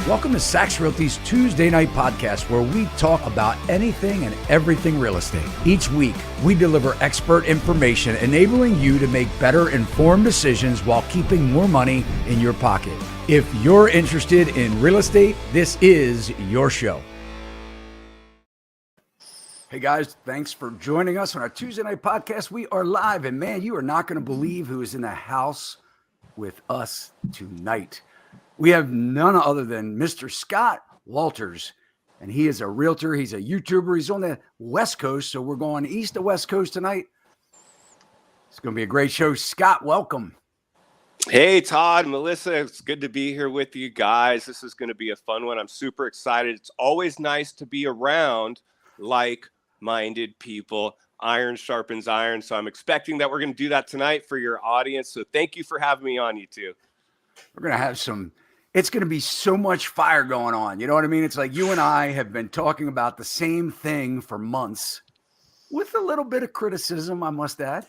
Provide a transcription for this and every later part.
Welcome to Sachs Realty's Tuesday night podcast, where we talk about anything and everything real estate. Each week, we deliver expert information enabling you to make better informed decisions while keeping more money in your pocket. If you're interested in real estate, this is your show. Hey guys, thanks for joining us on our Tuesday night podcast. We are live, and man, you are not going to believe who is in the house with us tonight. We have none other than Mr. Scott Walters, and he is a realtor. He's a YouTuber. He's on the West Coast, so we're going east to West Coast tonight. It's going to be a great show. Scott, welcome. Hey, Todd, Melissa, it's good to be here with you guys. This is going to be a fun one. I'm super excited. It's always nice to be around like-minded people. Iron sharpens iron, so I'm expecting that we're going to do that tonight for your audience. So thank you for having me on, you two. We're going to have it's going to be so much fire going on. You know what I mean? It's like you and I have been talking about the same thing for months with a little bit of criticism, I must add.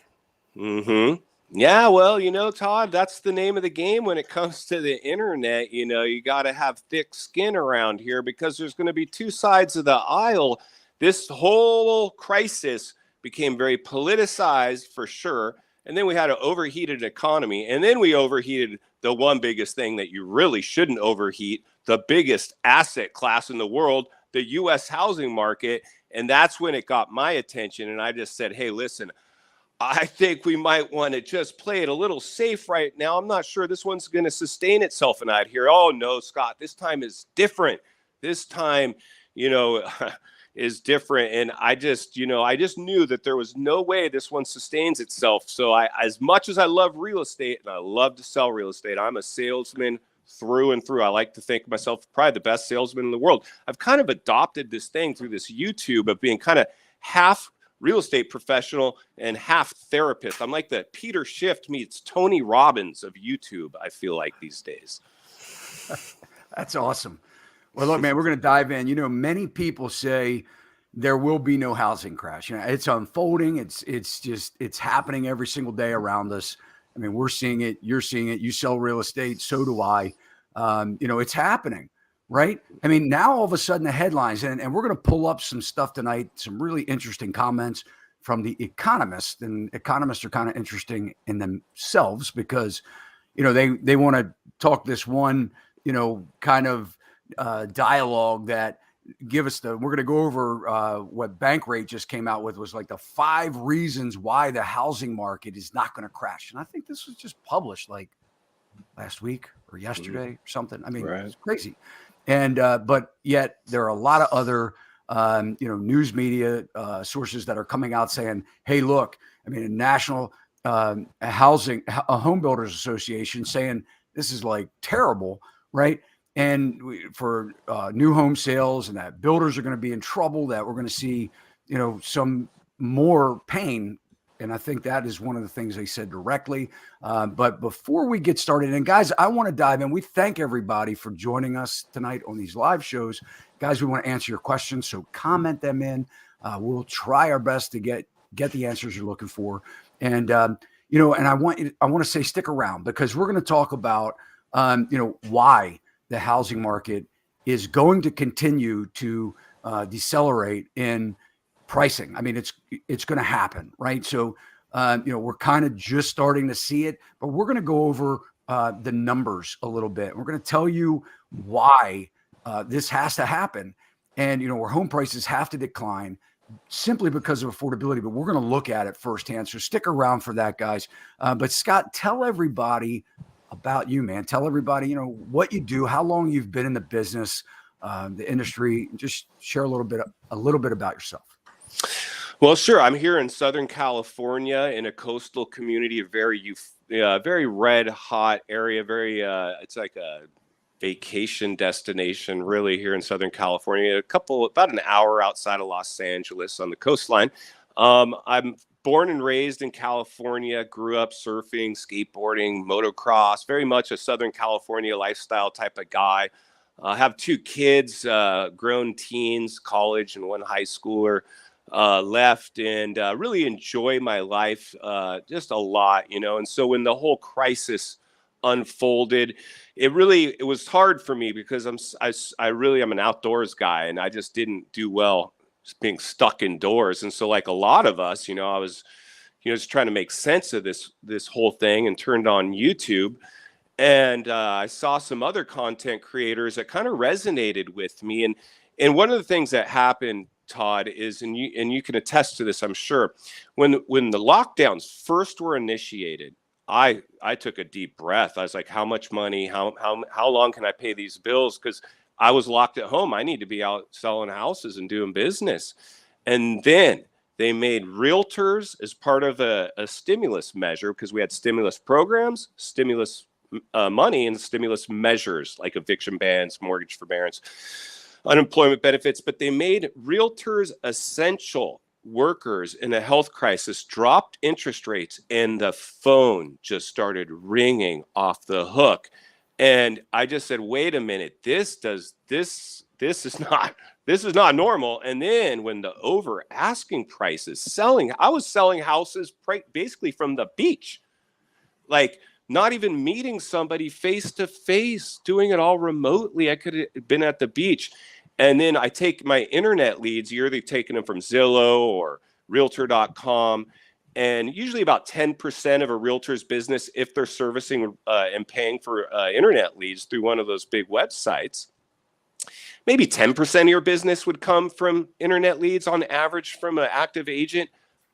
Yeah, well, Todd, that's the name of the game when it comes to the internet. You got to have thick skin around here because there's going to be two sides of the aisle. This whole crisis became very politicized for sure. And then we had an overheated economy. And then we overheated the one biggest thing that you really shouldn't overheat, the biggest asset class in the world, the U.S. housing market. And that's when it got my attention. And I just said, hey, listen, I think we might want to just play it a little safe right now. I'm not sure this one's going to sustain itself. And I'd hear, oh, no, Scott, this time is different. This time, is different. And I just knew that there was no way this one sustains itself. So as much as I love real estate and I love to sell real estate, I'm a salesman through and through. I like to think of myself probably the best salesman in the world. I've kind of adopted this thing through this YouTube of being kind of half real estate professional and half therapist. I'm like the Peter Schiff meets Tony Robbins of YouTube, I feel like these days. That's awesome. Well, look, man, we're going to dive in. Many people say there will be no housing crash. It's unfolding. It's happening every single day around us. I mean, we're seeing it. You're seeing it. You sell real estate. So do I. It's happening, right? I mean, now all of a sudden the headlines, and we're going to pull up some stuff tonight, some really interesting comments from the economists. And economists are kind of interesting in themselves because, they want to talk this one, kind of dialogue that give us we're going to go over what Bankrate just came out with was like the 5 reasons why the housing market is not going to crash. And I think this was just published like last week or yesterday or something. I mean, right. It's crazy. And, but yet there are a lot of other, news media sources that are coming out saying, hey, look, I mean, a national home builders association saying this is like terrible, right? And for new home sales, and that builders are going to be in trouble, that we're going to see, some more pain. And I think that is one of the things they said directly. But before we get started, and guys, I want to dive in. We thank everybody for joining us tonight on these live shows. Guys, we want to answer your questions, so comment them in. We'll try our best to get the answers you're looking for. And, and I want to say stick around because we're going to talk about, why the housing market is going to continue to decelerate in pricing. I mean, it's going to happen, right? So, we're kind of just starting to see it, but we're going to go over the numbers a little bit. We're going to tell you why this has to happen. And, where home prices have to decline simply because of affordability, but we're going to look at it firsthand. So stick around for that, guys. But Scott, tell everybody about you, man. Tell everybody, what you do, how long you've been in the business, the industry. Just share a little bit about yourself. Well, sure. I'm here in Southern California in a coastal community, a very red hot area. It's like a vacation destination, really, here in Southern California. About an hour outside of Los Angeles on the coastline. I'm born and raised in California, grew up surfing, skateboarding, motocross, very much a Southern California lifestyle type of guy. I have 2 kids, grown teens, college and 1 high schooler left, and really enjoy my life just a lot, And so when the whole crisis unfolded. It was hard for me because I really am an outdoors guy, and I just didn't do well being stuck indoors. And so, like a lot of us, I was, just trying to make sense of this whole thing, and turned on YouTube. And I saw some other content creators that kind of resonated with me. And one of the things that happened, Todd, is, and you can attest to this, I'm sure, when the lockdowns first were initiated, I took a deep breath. I was like, how much money, how long can I pay these bills? Because I was locked at home. I need to be out selling houses and doing business. And then they made realtors as part of a stimulus measure, because we had stimulus programs, stimulus money, and stimulus measures like eviction bans, mortgage forbearance, unemployment benefits. But they made realtors essential workers in a health crisis, dropped interest rates, and the phone just started ringing off the hook. And I just said, wait a minute, this is not normal. And then when the over asking prices I was selling houses basically from the beach, like not even meeting somebody face to face, doing it all remotely. I could have been at the beach. And then I take my internet leads, you're either taking them from Zillow or Realtor.com. And usually about 10% of a realtor's business, if they're servicing and paying for internet leads through one of those big websites, maybe 10% of your business would come from internet leads on average from an active agent.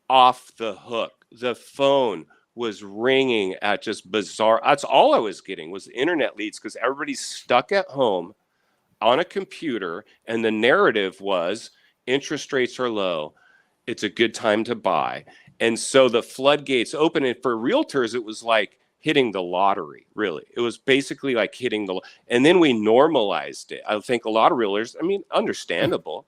Off the hook. The phone was ringing at just bizarre. That's all I was getting was internet leads, because everybody's stuck at home on a computer, and the narrative was interest rates are low. It's a good time to buy. And so the floodgates open, and for realtors, it was like hitting the lottery, really. It was basically like and then we normalized it. I think a lot of realtors, understandable,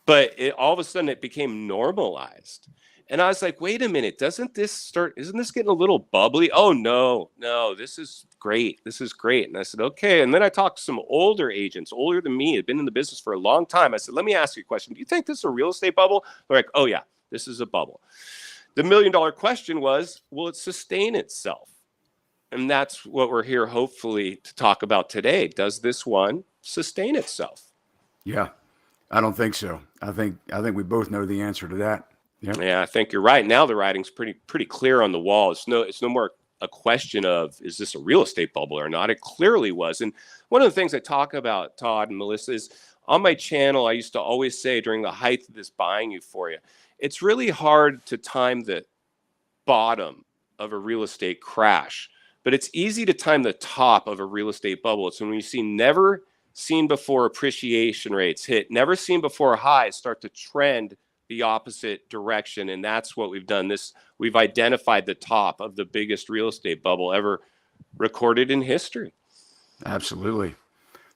but all of a sudden it became normalized. And I was like, wait a minute, isn't this getting a little bubbly? Oh, no, this is great. This is great. And I said, okay. And then I talked to some older agents, older than me, had been in the business for a long time. I said, let me ask you a question. Do you think this is a real estate bubble? They're like, oh, yeah, this is a bubble. The $1 million question was, will it sustain itself? And that's what we're here, hopefully, to talk about today. Does this one sustain itself? Yeah, I don't think so. I think we both know the answer to that. Yep. Yeah, I think you're right. Now the writing's pretty clear on the wall. It's no more a question of, is this a real estate bubble or not? It clearly was. And one of the things I talk about, Todd and Melissa, is on my channel, I used to always say during the height of this buying euphoria, it's really hard to time the bottom of a real estate crash, but it's easy to time the top of a real estate bubble. It's when you see never seen before appreciation rates hit, never seen before highs start to trend the opposite direction. And that's what we've done. We've identified the top of the biggest real estate bubble ever recorded in history. Absolutely.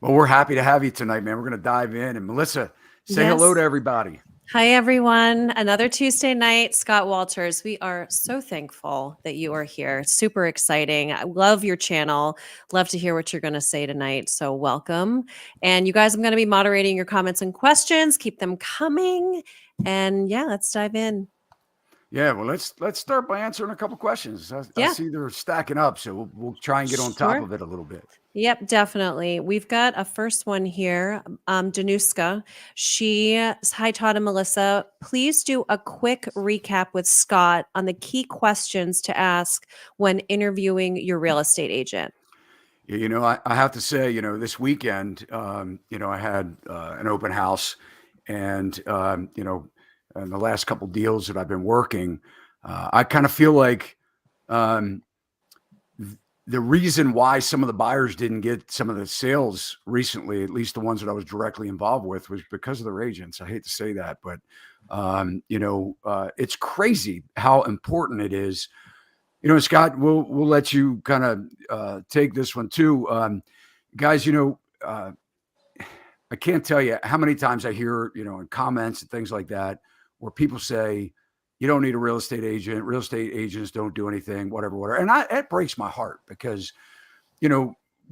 Well, we're happy to have you tonight, man. We're going to dive in. And Melissa, say hello to everybody. Hi, everyone. Another Tuesday night, Scott Walters. We are so thankful that you are here. Super exciting. I love your channel. Love to hear what you're going to say tonight. So welcome. And you guys, I'm going to be moderating your comments and questions. Keep them coming. And yeah, let's dive in. Yeah, well, let's start by answering a couple questions. I see they're stacking up, so we'll try and get on top of it a little bit. Yep, definitely. We've got a first one here. Danuska. Hi, Todd and Melissa. Please do a quick recap with Scott on the key questions to ask when interviewing your real estate agent. I have to say, this weekend, I had an open house, and, in the last couple deals that I've been working, I kind of feel like the reason why some of the buyers didn't get some of the sales recently, at least the ones that I was directly involved with, was because of their agents. I hate to say that, but it's crazy how important it is. Scott, we'll let you kind of take this one too, guys. I can't tell you how many times I hear, in comments and things like that, where people say, you don't need a real estate agent. Real estate agents don't do anything, whatever. And it breaks my heart because,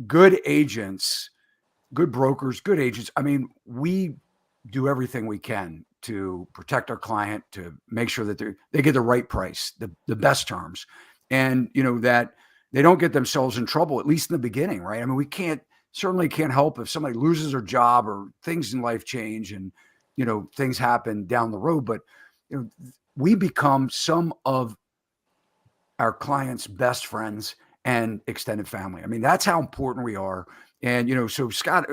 good agents, good brokers, good agents. We do everything we can to protect our client, to make sure that they get the right price, the best terms. And, that they don't get themselves in trouble, at least in the beginning, right? I mean, we certainly can't help if somebody loses their job or things in life change and, things happen down the road, but, we become some of our clients' best friends and extended family. I mean, that's how important we are. And, so Scott,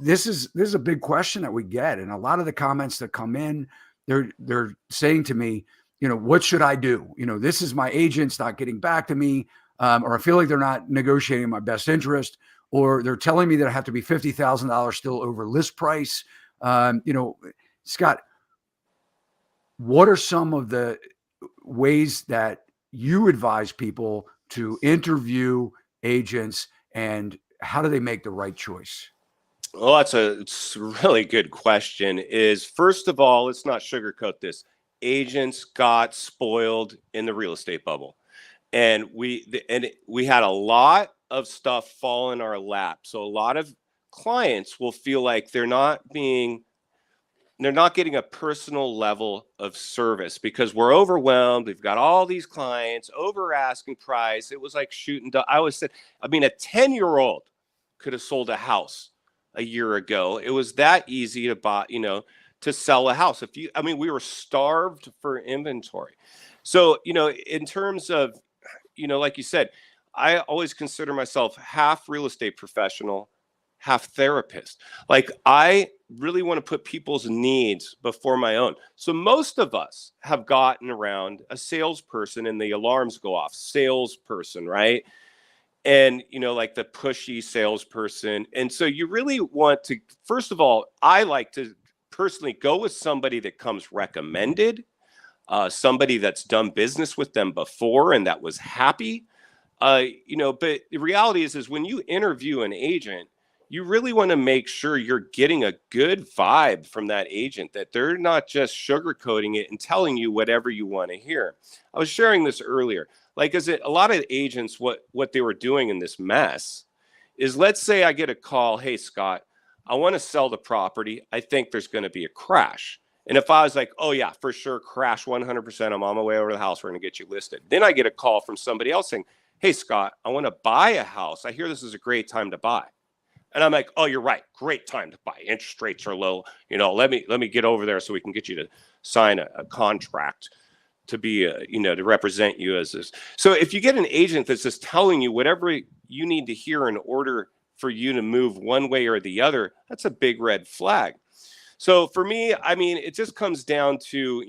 this is a big question that we get. And a lot of the comments that come in, they're saying to me, what should I do? This is my agent's not getting back to me. Or I feel like they're not negotiating my best interest, or they're telling me that I have to be $50,000 still over list price. Scott, what are some of the ways that you advise people to interview agents, and how do they make the right choice? Well, it's a really good question. Is first of all, let's not sugarcoat this. Agents got spoiled in the real estate bubble, and we had a lot of stuff fall in our lap. So a lot of clients will feel like they're not getting a personal level of service because we're overwhelmed. We've got all these clients over asking price. It was like shooting. I always said, I mean, a 10-year-old could have sold a house a year ago. It was that easy to buy, to sell a house. We were starved for inventory. So, in terms of, like you said, I always consider myself half real estate professional, half therapist. Like, I really want to put people's needs before my own. So most of us have gotten around a salesperson and the alarms go off. Salesperson, right? And, like the pushy salesperson. And so you really want to, first of all, I like to personally go with somebody that comes recommended, somebody that's done business with them before and that was happy. But the reality is when you interview an agent, you really want to make sure you're getting a good vibe from that agent, that they're not just sugarcoating it and telling you whatever you want to hear. I was sharing this earlier. Like, a lot of agents, what they were doing in this mess is, let's say I get a call, hey, Scott, I want to sell the property. I think there's going to be a crash. And if I was like, oh, yeah, for sure, crash 100%, I'm on my way over to the house, we're going to get you listed. Then I get a call from somebody else saying, hey, Scott, I want to buy a house. I hear this is a great time to buy. And I'm like, oh, you're right. Great time to buy. Interest rates are low. Let me get over there so we can get you to sign a contract to be, to represent you as this. So if you get an agent that's just telling you whatever you need to hear in order for you to move one way or the other, that's a big red flag. So for me, it just comes down to,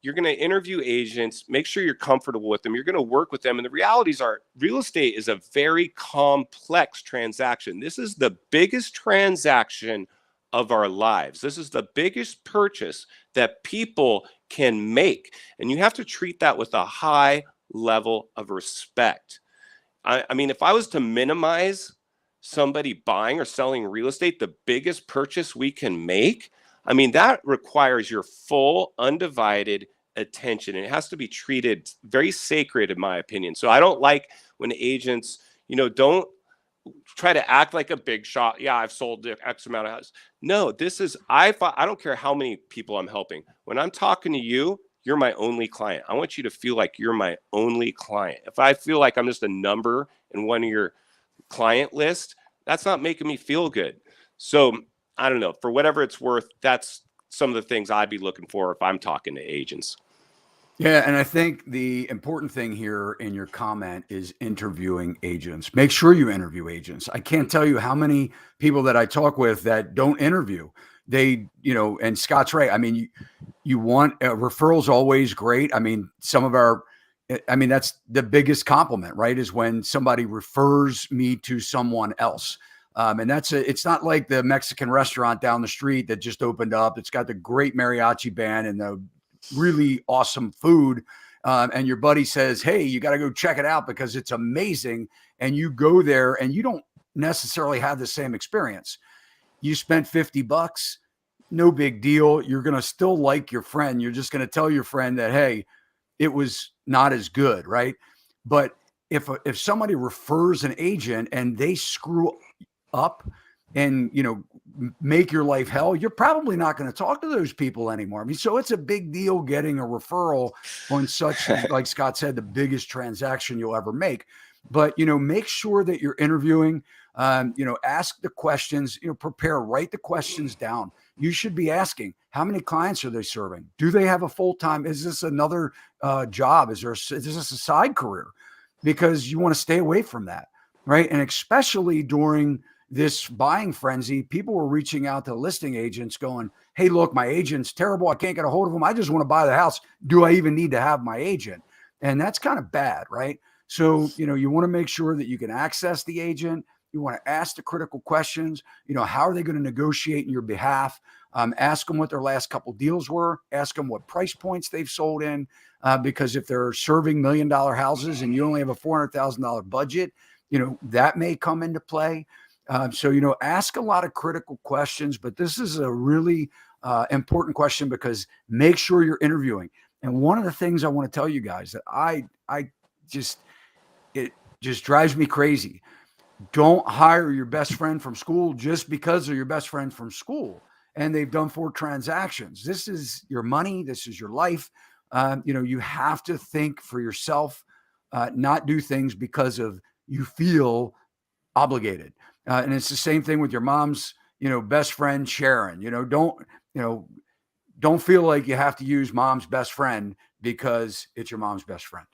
you're going to interview agents, make sure you're comfortable with them. You're going to work with them. And the realities are, real estate is a very complex transaction. This is the biggest transaction of our lives. This is the biggest purchase that people can make. And you have to treat that with a high level of respect. If I was to minimize somebody buying or selling real estate, the biggest purchase we can make, that requires your full, undivided attention. And it has to be treated very sacred, in my opinion. So I don't like when agents, don't try to act like a big shot. Yeah, I've sold X amount of houses. No, I don't care how many people I'm helping. When I'm talking to you, you're my only client. I want you to feel like you're my only client. If I feel like I'm just a number in one of your client list, that's not making me feel good. So I don't know, for whatever it's worth, that's some of the things I'd be looking for if I'm talking to agents. Yeah. And I think the important thing here in your comment is interviewing agents. Make sure you interview agents. I can't tell you how many people that I talk with that don't interview. They, and Scott's right. You want referrals, always great. That's the biggest compliment, right? Is when somebody refers me to someone else. And it's not like the Mexican restaurant down the street that just opened up. It's got the great mariachi band and the really awesome food. And your buddy says, hey, you got to go check it out because it's amazing. And you go there and you don't necessarily have the same experience. You spent $50, no big deal. You're going to still like your friend. You're just going to tell your friend that, hey, it was not as good. Right. But if somebody refers an agent and they screw up and, make your life hell, you're probably not going to talk to those people anymore. So it's a big deal getting a referral on such, like Scott said, the biggest transaction you'll ever make. but, make sure that you're interviewing, ask the questions, prepare, write the questions down. You should be asking, how many clients are they serving? Do they have a full-time? Is this another job? Is this a side career? Because you want to stay away from that, right? And especially during this buying frenzy, people were reaching out to listing agents going, hey, look, my agent's terrible. I can't get a hold of him. I just want to buy the house. Do I even need to have my agent? And that's kind of bad, right? So, you want to make sure that you can access the agent. You want to ask the critical questions. How are they going to negotiate in your behalf? Ask them what their last couple deals were. Ask them what price points they've sold in. Because if they're serving $1 million houses and you only have a $400,000 budget, that may come into play. So, ask a lot of critical questions, but this is a really important question because make sure you're interviewing. And one of the things I want to tell you guys that it just drives me crazy. Don't hire your best friend from school just because they're your best friend from school and they've done 4 transactions. This is your money. This is your life. You have to think for yourself, not do things because of you feel obligated. And it's the same thing with your mom's, best friend, Sharon. Don't feel like you have to use mom's best friend because it's your mom's best friend.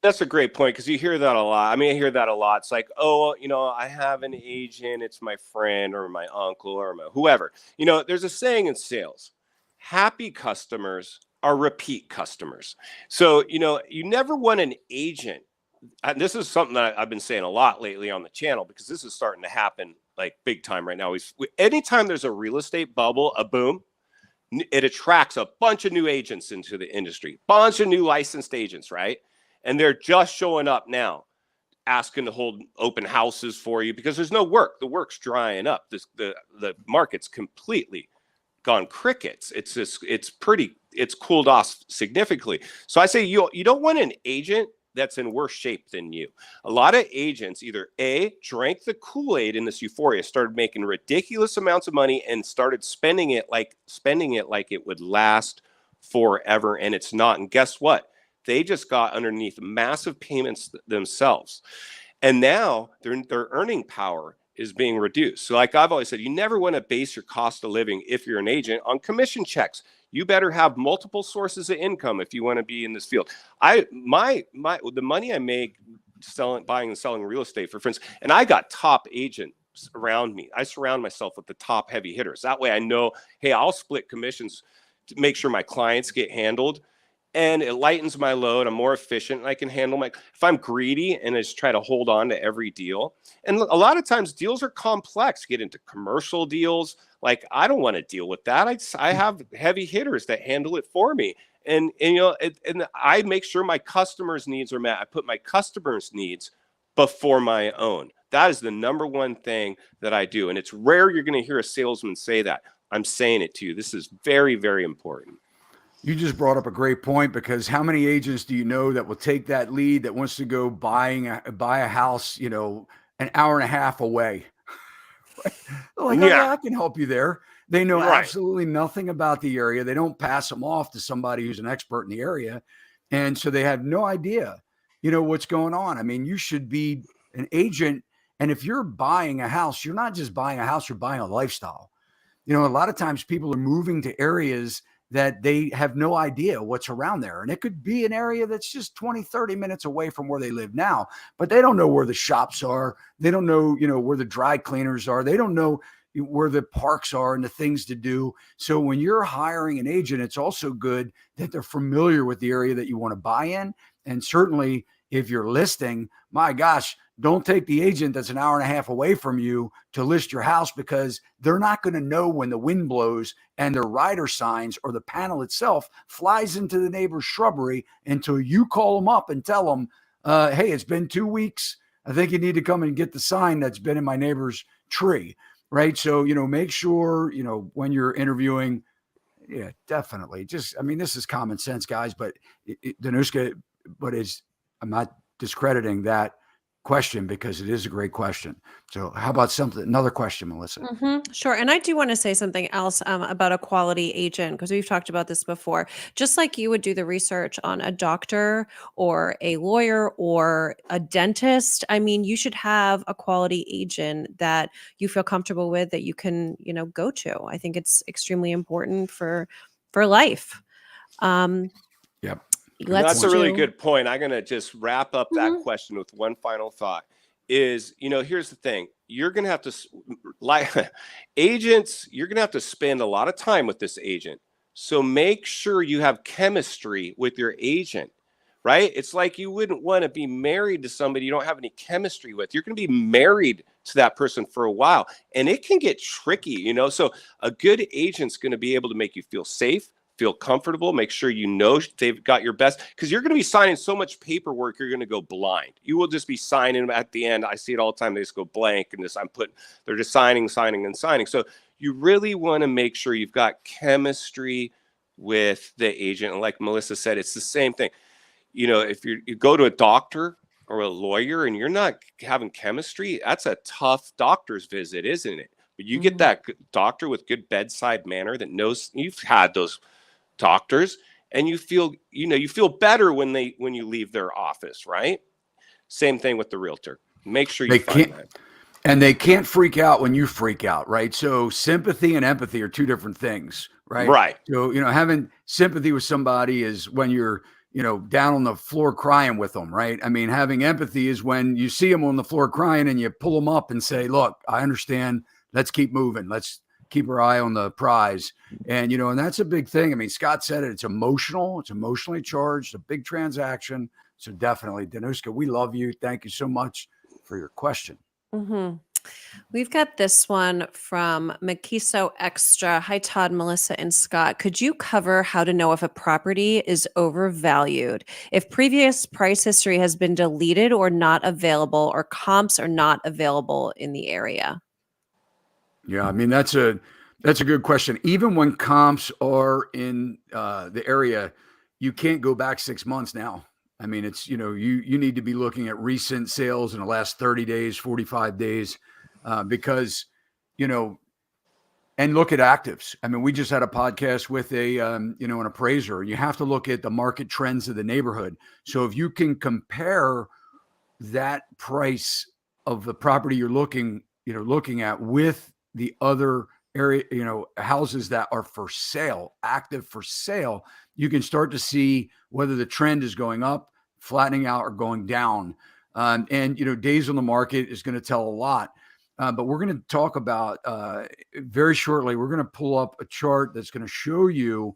That's a great point because you hear that a lot. I mean, I hear that a lot. It's like, oh, I have an agent. It's my friend or my uncle or my whoever. There's a saying in sales, happy customers are repeat customers. So, you never want an agent. And this is something that I've been saying a lot lately on the channel because this is starting to happen like big time right now. Anytime there's a real estate bubble, a boom, it attracts a bunch of new agents into the industry, bunch of new licensed agents, right? And they're just showing up now, asking to hold open houses for you because there's no work. The work's drying up. The market's completely gone crickets. It's cooled off significantly. So I say you don't want an agent that's in worse shape than you. A lot of agents either A, drank the Kool-Aid in this euphoria, started making ridiculous amounts of money and started spending it like it would last forever, and it's not. And guess what? They just got underneath massive payments themselves. And now their earning power is being reduced. So like I've always said, you never want to base your cost of living if you're an agent on commission checks. You better have multiple sources of income if you want to be in this field. The money I make buying and selling real estate, for instance, and I got top agents around me. I surround myself with the top heavy hitters. That way I know, hey, I'll split commissions to make sure my clients get handled. And it lightens my load. I'm more efficient. I can handle if I'm greedy and I just try to hold on to every deal. And a lot of times deals are complex. Get into commercial deals. Like I don't want to deal with that. I have heavy hitters that handle it for me. And I make sure my customers' needs are met. I put my customers' needs before my own. That is the number one thing that I do. And it's rare you're going to hear a salesman say that. I'm saying it to you. This is very, very important. You just brought up a great point because how many agents do you know that will take that lead that wants to go buy a house, an hour and a half away? Like, yeah, I can help you there. They know absolutely nothing about the area. They don't pass them off to somebody who's an expert in the area. And so they have no idea, what's going on. I mean, you should be an agent. And if you're buying a house, you're not just buying a house, you're buying a lifestyle. A lot of times people are moving to areas that they have no idea what's around there. And it could be an area that's just 20, 30 minutes away from where they live now, but they don't know where the shops are. They don't know, where the dry cleaners are. They don't know where the parks are and the things to do. So when you're hiring an agent, it's also good that they're familiar with the area that you want to buy in. And certainly if you're listing, my gosh, don't take the agent that's an hour and a half away from you to list your house because they're not going to know when the wind blows and their rider signs or the panel itself flies into the neighbor's shrubbery until you call them up and tell them, hey, it's been 2 weeks. I think you need to come and get the sign that's been in my neighbor's tree, right? So, make sure, when you're interviewing, yeah, definitely. This is common sense, guys, but I'm not discrediting that question because it is a great question. So how about another question, Melissa? Sure. And I do want to say something else about a quality agent, because we've talked about this before. Just like you would do the research on a doctor or a lawyer or a dentist, I mean, you should have a quality agent that you feel comfortable with, that you can, go to. I think it's extremely important for life. Yep. That's a really good point. I'm going to just wrap up that question with one final thought is, here's the thing. You're going to have to, like agents, you're going to have to spend a lot of time with this agent. So make sure you have chemistry with your agent, right? It's like you wouldn't want to be married to somebody you don't have any chemistry with. You're going to be married to that person for a while, and it can get tricky, So a good agent's going to be able to make you feel safe, feel comfortable, make sure they've got your best, because you're going to be signing so much paperwork, you're going to go blind. You will just be signing at the end. I see it all the time. They just go blank and they're just signing. So you really want to make sure you've got chemistry with the agent. And like Melissa said, it's the same thing. If you go to a doctor or a lawyer and you're not having chemistry, that's a tough doctor's visit, isn't it? But you get that doctor with good bedside manner that knows you've had those doctors, and you feel better when you leave their office, right? Same thing with the realtor. Make sure you find that. And they can't freak out when you freak out, right? So sympathy and empathy are two different things, right? Right. So, having sympathy with somebody is when you're, down on the floor crying with them, right? I mean, having empathy is when you see them on the floor crying and you pull them up and say, look, I understand. Let's keep moving. Let's keep our eye on the prize. And, and that's a big thing. I mean, Scott said it, it's emotional. It's emotionally charged, a big transaction. So definitely, Danuska, we love you. Thank you so much for your question. We've got this one from Makiso Extra. Hi, Todd, Melissa, and Scott. Could you cover how to know if a property is overvalued? If previous price history has been deleted or not available, or comps are not available in the area? Yeah, I mean, that's a good question. Even when comps are in the area, you can't go back 6 months now. I mean, it's, you need to be looking at recent sales in the last 30 days, 45 days, because, and look at actives. I mean, we just had a podcast with an appraiser, and you have to look at the market trends of the neighborhood. So if you can compare that price of the property you're looking at with the other area, houses that are for sale, active for sale, you can start to see whether the trend is going up, flattening out, or going down. And days on the market is going to tell a lot. But we're going to talk about very shortly. We're going to pull up a chart that's going to show you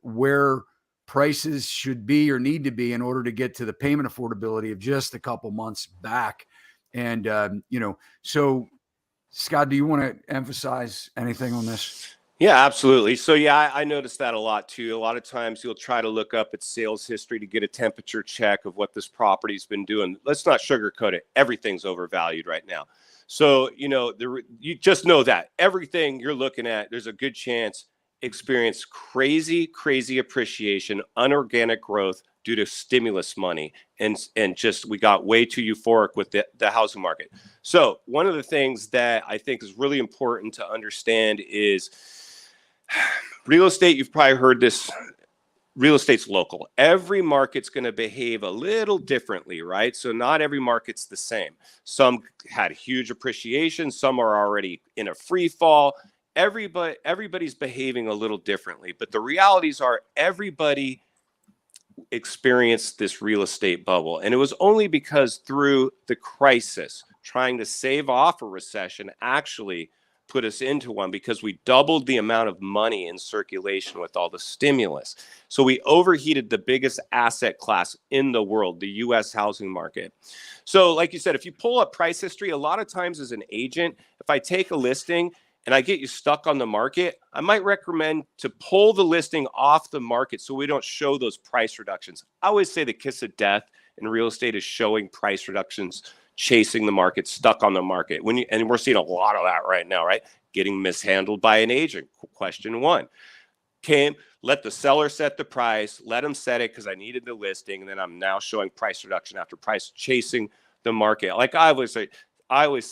where prices should be or need to be in order to get to the payment affordability of just a couple months back. And so. Scott, do you want to emphasize anything on this? Yeah, absolutely. So yeah, I noticed that a lot too. A lot of times you'll try to look up its sales history to get a temperature check of what this property's been doing. Let's not sugarcoat it. Everything's overvalued right now. So, you just know that everything you're looking at, there's a good chance experience crazy appreciation, unorganic growth due to stimulus money. And just, we got way too euphoric with the housing market. So one of the things that I think is really important to understand is real estate. You've probably heard this. Real estate's local. Every market's going to behave a little differently, right? So not every market's the same. Some had huge appreciation. Some are already in a free fall. Everybody's behaving a little differently. But the realities are everybody experienced this real estate bubble. And it was only because through the crisis, trying to save off a recession actually put us into one, because we doubled the amount of money in circulation with all the stimulus. So we overheated the biggest asset class in the world, the US housing market. So like you said, if you pull up price history, a lot of times as an agent, if I take a listing and I get you stuck on the market, I might recommend to pull the listing off the market so we don't show those price reductions. I always say the kiss of death in real estate is showing price reductions, chasing the market, stuck on the market. And we're seeing a lot of that right now, right? Getting mishandled by an agent. Question one. Let the seller set the price, let them set it because I needed the listing, and then I'm now showing price reduction after price, chasing the market. Like I always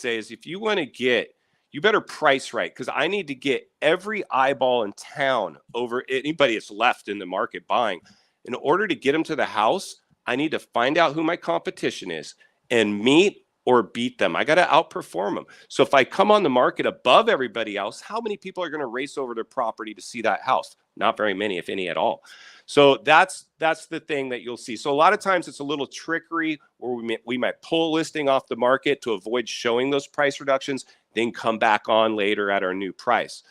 say is if you want to get, you better price right, because I need to get every eyeball in town over anybody that's left in the market buying. In order to get them to the house, I need to find out who my competition is and meet or beat them. I got to outperform them. So if I come on the market above everybody else, how many people are going to race over their property to see that house? Not very many, if any at all. So that's the thing that you'll see. So a lot of times it's a little trickery, or we might pull a listing off the market to avoid showing those price reductions, then come back on later at our new price.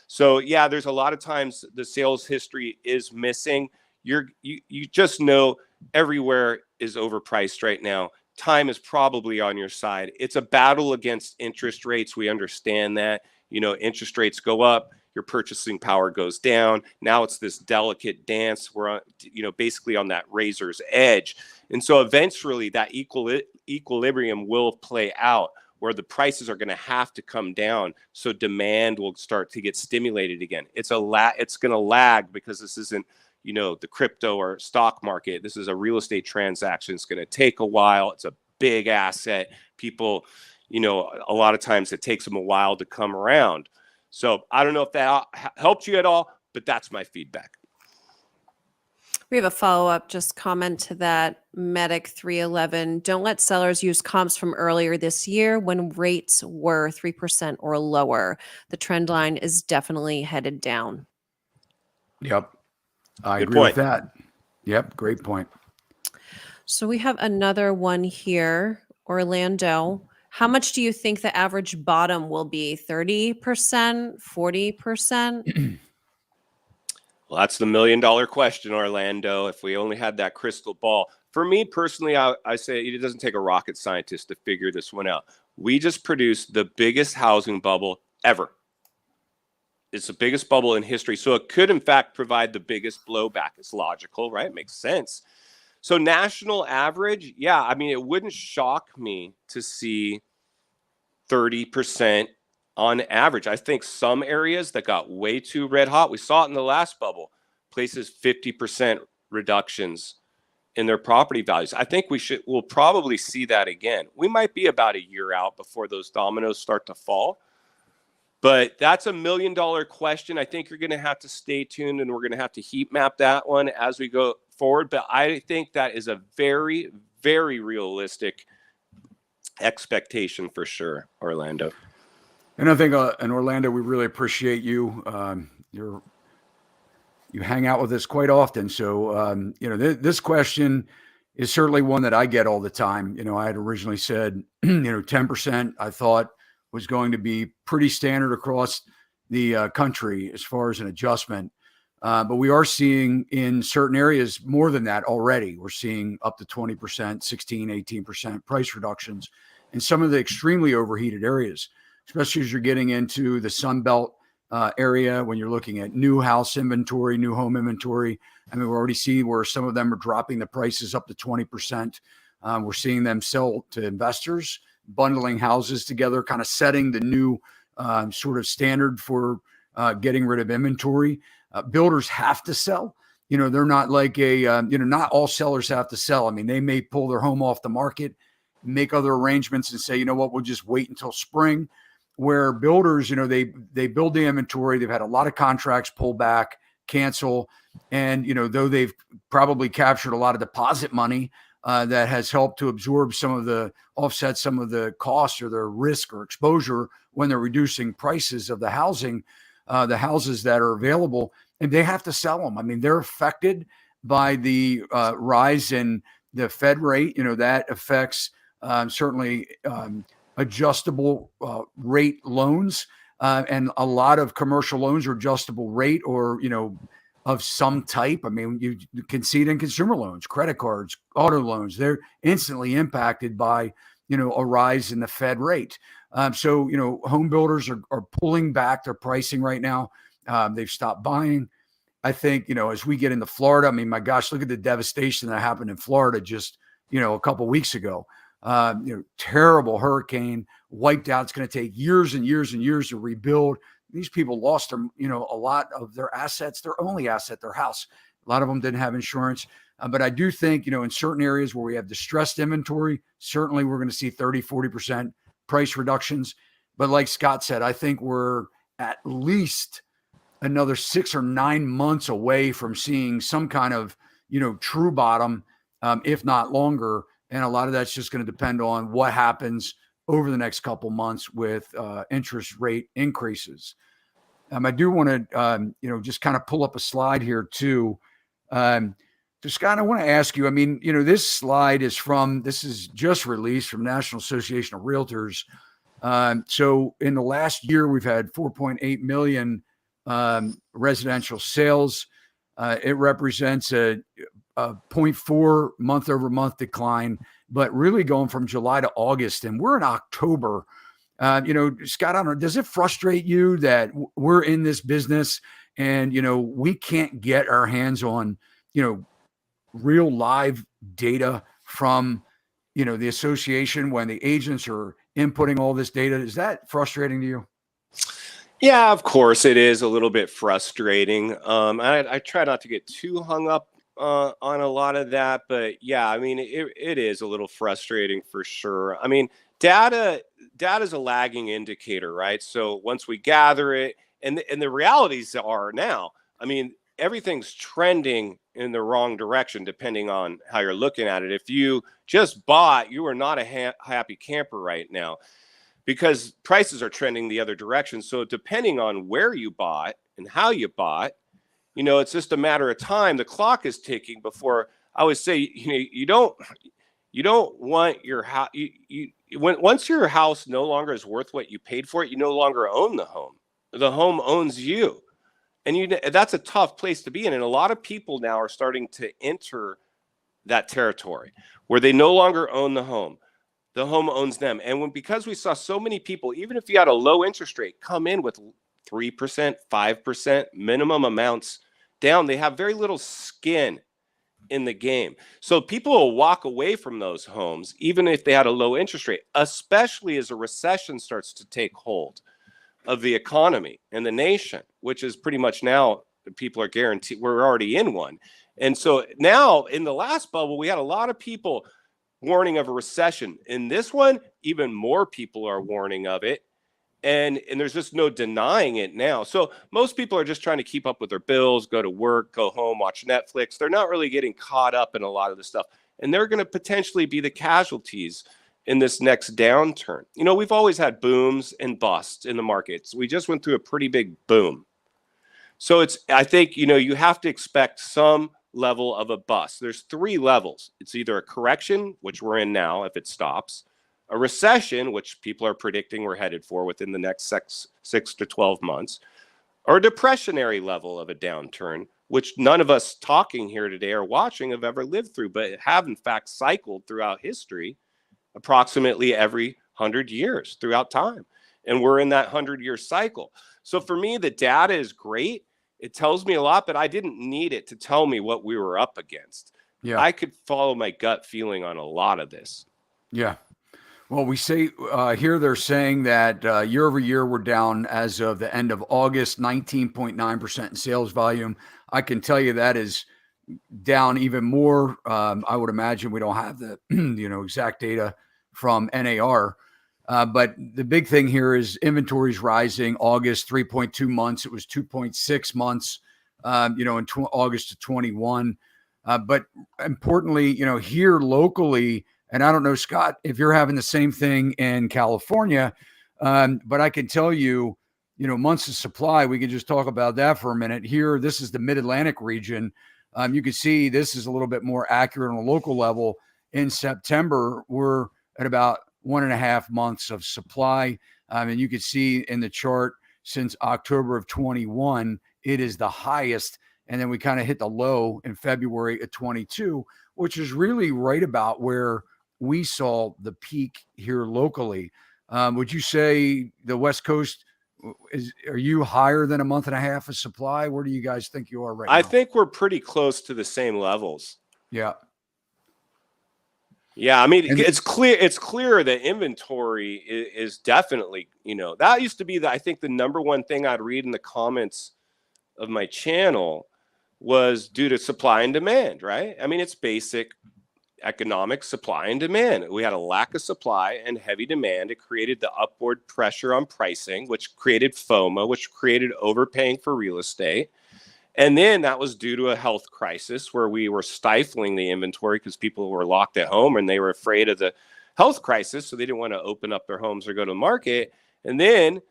So yeah, there's a lot of times the sales history is missing. You just know everywhere is overpriced right now. Time is probably on your side. It's a battle against interest rates. We understand that. You know, interest rates go up, your purchasing power goes down. Now it's this delicate dance. We're on, you know, basically on that razor's edge. And so eventually that equilibrium will play out, where the prices are going to have to come down, so demand will start to get stimulated again. It's going to lag, because this isn't, you know, the crypto or stock market. This is a real estate transaction. It's going to take a while. It's a big asset. People, you know, a lot of times it takes them a while to come around. So I don't know if that helped you at all, but that's my feedback. We have a follow-up just comment to that. Medic 311. Don't let sellers use comps from earlier this year when rates were 3% or lower. The trend line is definitely headed down. Yep. I Good agree point. with that. Yep. Great point. So we have another one here. Orlando. How much do you think the average bottom will be? 30%, 40%? Well, that's the $1 million question, Orlando. If we only had that crystal ball. For me personally, I say it doesn't take a rocket scientist to figure this one out. We just produced the biggest housing bubble ever. It's the biggest bubble in history. So it could, in fact, provide the biggest blowback. It's logical, right? It makes sense. So national average, yeah, I mean, it wouldn't shock me to see 30% on average. I think some areas that got way too red hot, we saw it in the last bubble, places 50% reductions in their property values. I think we'll probably see that again. We might be about a year out before those dominoes start to fall. But that's a $1 million question. I think you're going to have to stay tuned, and we're going to have to heat map that one as we go forward. But I think that is a very, very realistic expectation for sure, Orlando. And I think in Orlando, we really appreciate you. You hang out with us quite often. So, you know, this question is certainly one that I get all the time. You know, I had originally said, you know, 10% I thought was going to be pretty standard across the country as far as an adjustment. But we are seeing in certain areas more than that already. We're seeing up to 20%, 16, 18% price reductions in some of the extremely overheated areas, especially as you're getting into the Sun Belt area, when you're looking at new house inventory, new home inventory. I mean, we already see where some of them are dropping the prices up to 20%. We're seeing them sell to investors, bundling houses together, kind of setting the new sort of standard for getting rid of inventory. Builders have to sell. You know, they're not like not all sellers have to sell. I mean, they may pull their home off the market, make other arrangements and say, you know what, we'll just wait until spring. Where builders, you know, they build the inventory. They've had a lot of contracts pull back, cancel. And, you know, though they've probably captured a lot of deposit money that has helped to absorb offset some of the costs or their risk or exposure when they're reducing prices of the houses that are available, and they have to sell them. I mean, they're affected by the rise in the Fed rate. You know, that affects certainly adjustable rate loans, and a lot of commercial loans are adjustable rate or, you know, of some type. I mean, you can see it in consumer loans, credit cards, auto loans. They're instantly impacted by, you know, a rise in the Fed rate. So, you know, home builders are pulling back their pricing right now. They've stopped buying. I think, you know, as we get into Florida, I mean, my gosh, look at the devastation that happened in Florida just, you know, a couple of weeks ago. You know, terrible hurricane, wiped out. It's going to take years and years and years to rebuild. These people lost their, you know, a lot of their assets, their only asset, their house. A lot of them didn't have insurance. But I do think, in certain areas where we have distressed inventory, certainly we're going to see 30, 40% price reductions. But like Scott said, I think we're at least another 6 or 9 months away from seeing some kind of, true bottom, if not longer. And a lot of that's just going to depend on what happens over the next couple months with interest rate increases. I do want to, just kind of pull up a slide here too. So Scott, I want to ask you, this slide is this is just released from National Association of Realtors. So in the last year, we've had 4.8 million residential sales. It represents a 0.4 month over month decline, but really going from July to August, and we're in October. Scott, I don't know, does it frustrate you that we're in this business and, we can't get our hands on, real live data from, the association when the agents are inputting all this data? Is that frustrating to you? Yeah, of course it is a little bit frustrating. I try not to get too hung up on a lot of that, but yeah, it is a little frustrating for sure. Data is a lagging indicator, right? So once we gather it, and the realities are now, everything's trending in the wrong direction depending on how you're looking at it. If you just bought, you are not a happy camper right now, because prices are trending the other direction. So depending on where you bought and how you bought, it's just a matter of time. The clock is ticking before. I always say, you don't want your house. Once your house no longer is worth what you paid for it, you no longer own the home. The home owns you. And that's a tough place to be in. And a lot of people now are starting to enter that territory where they no longer own the home. The home owns them. And because we saw so many people, even if you had a low interest rate, come in with 3%, 5% minimum amounts down, they have very little skin in the game. So people will walk away from those homes, even if they had a low interest rate, especially as a recession starts to take hold of the economy and the nation, which is pretty much now people are guaranteed we're already in one. And so now in the last bubble, we had a lot of people warning of a recession. In this one, even more people are warning of it. And there's just no denying it now. So most people are just trying to keep up with their bills, go to work, go home, watch Netflix. They're not really getting caught up in a lot of the stuff. And they're going to potentially be the casualties in this next downturn. We've always had booms and busts in the markets. We just went through a pretty big boom. So I think, you have to expect some level of a bust. There's 3 levels. It's either a correction, which we're in now, if it stops, a recession, which people are predicting we're headed for within the next 6 to 12 months, or a depressionary level of a downturn, which none of us talking here today or watching have ever lived through, but have in fact cycled throughout history approximately every 100 years throughout time. And we're in that 100-year cycle. So for me, the data is great. It tells me a lot, but I didn't need it to tell me what we were up against. Yeah. I could follow my gut feeling on a lot of this. Yeah. Well, we say here they're saying that year over year, we're down as of the end of August, 19.9% in sales volume. I can tell you that is down even more. I would imagine we don't have the exact data from NAR. But the big thing here is inventory's rising. August, 3.2 months. It was 2.6 months, in August of 21. But importantly, here locally, and I don't know, Scott, if you're having the same thing in California, but I can tell you, months of supply, we can just talk about that for a minute. Here, this is the Mid-Atlantic region. You can see this is a little bit more accurate on a local level. In September, we're at about 1.5 months of supply. And you can see in the chart since October of 21, it is the highest. And then we kind of hit the low in February of 22, which is really right about where we saw the peak here locally. Would you say the West Coast, are you higher than 1.5 months of supply? Where do you guys think you are right now? I think we're pretty close to the same levels. Yeah. Yeah, it's clear that inventory is definitely, that used to be I think the number one thing I'd read in the comments of my channel was due to supply and demand, right? I mean, it's basic economic supply and demand. We had a lack of supply and heavy demand. It created the upward pressure on pricing, which created FOMO, which created overpaying for real estate. And then that was due to a health crisis where we were stifling the inventory because people were locked at home and they were afraid of the health crisis. So they didn't want to open up their homes or go to the market. And then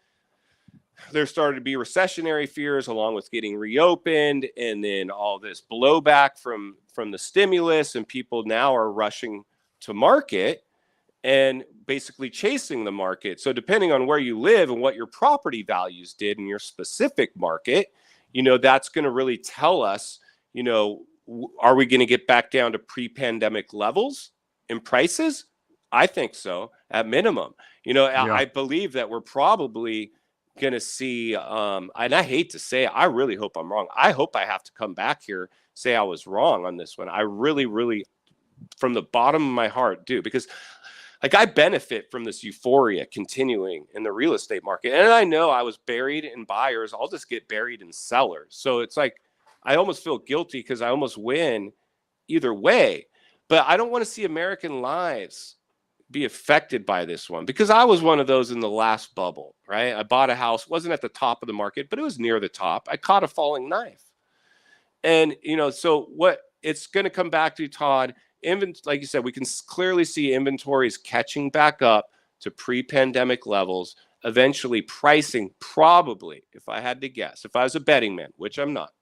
there started to be recessionary fears along with getting reopened, and then all this blowback from the stimulus, and people now are rushing to market and basically chasing the market. So depending on where you live and what your property values did in your specific market, that's going to really tell us, are we going to get back down to pre-pandemic levels in prices? I think so, at minimum. I believe that we're probably going to see, and I hate to say it, I really hope I'm wrong. I hope I have to come back here, say I was wrong on this one. I really, really, from the bottom of my heart, do, because I benefit from this euphoria continuing in the real estate market. And I know I was buried in buyers. I'll just get buried in sellers. So it's like, I almost feel guilty because I almost win either way. But I don't want to see American lives be affected by this one, because I was one of those in the last bubble, right? I bought a house, wasn't at the top of the market, but it was near the top. I caught a falling knife. And, so what it's going to come back to, Todd, like you said, we can clearly see inventories catching back up to pre-pandemic levels. Eventually pricing, probably, if I had to guess, if I was a betting man, which I'm not,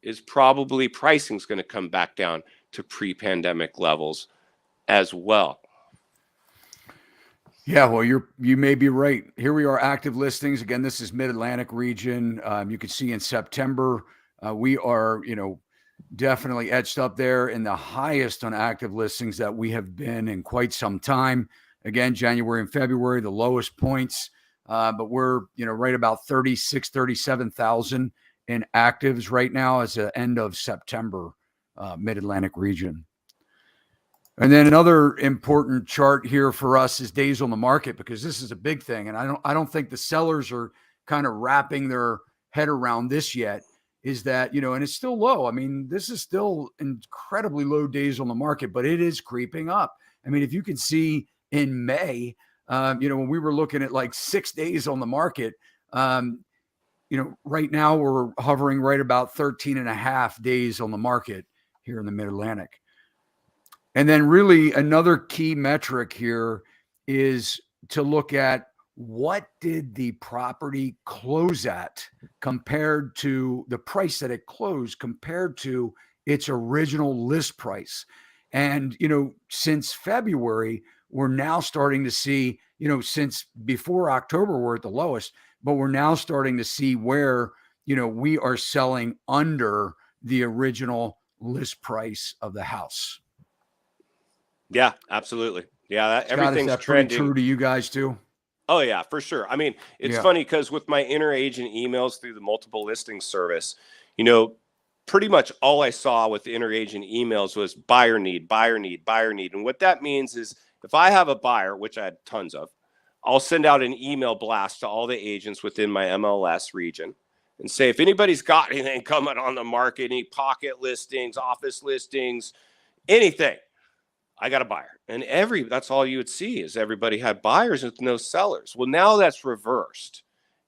is probably pricing's going to come back down to pre-pandemic levels as well. Yeah, well, you may be right. Here we are, active listings. Again, this is Mid-Atlantic region. You can see in September, we are, definitely etched up there in the highest on active listings that we have been in quite some time. Again, January and February, the lowest points, but we're, right about 37,000 in actives right now as the end of September, Mid-Atlantic region. And then another important chart here for us is days on the market, because this is a big thing. And I don't think the sellers are kind of wrapping their head around this yet, is that, and it's still low. I mean, this is still incredibly low days on the market, but it is creeping up. I mean, if you can see in May, when we were looking at like 6 days on the market, right now we're hovering right about 13 and a half days on the market here in the Mid-Atlantic. And then really another key metric here is to look at what did the property close at compared to the price that it closed compared to its original list price. And, since February, we're now starting to see, since before October, we're at the lowest, but we're now starting to see where, we are selling under the original list price of the house. Yeah, absolutely. Yeah, Scott, everything's is that trending. pretty true to you guys too? Oh yeah, for sure. I mean, it's funny because with my interagent emails through the multiple listing service, pretty much all I saw with the interagent emails was buyer need, buyer need, buyer need. And what that means is if I have a buyer, which I had tons of, I'll send out an email blast to all the agents within my MLS region and say, if anybody's got anything coming on the market, any pocket listings, office listings, anything, I got a buyer. And that's all you would see is everybody had buyers with no sellers. Well, now that's reversed.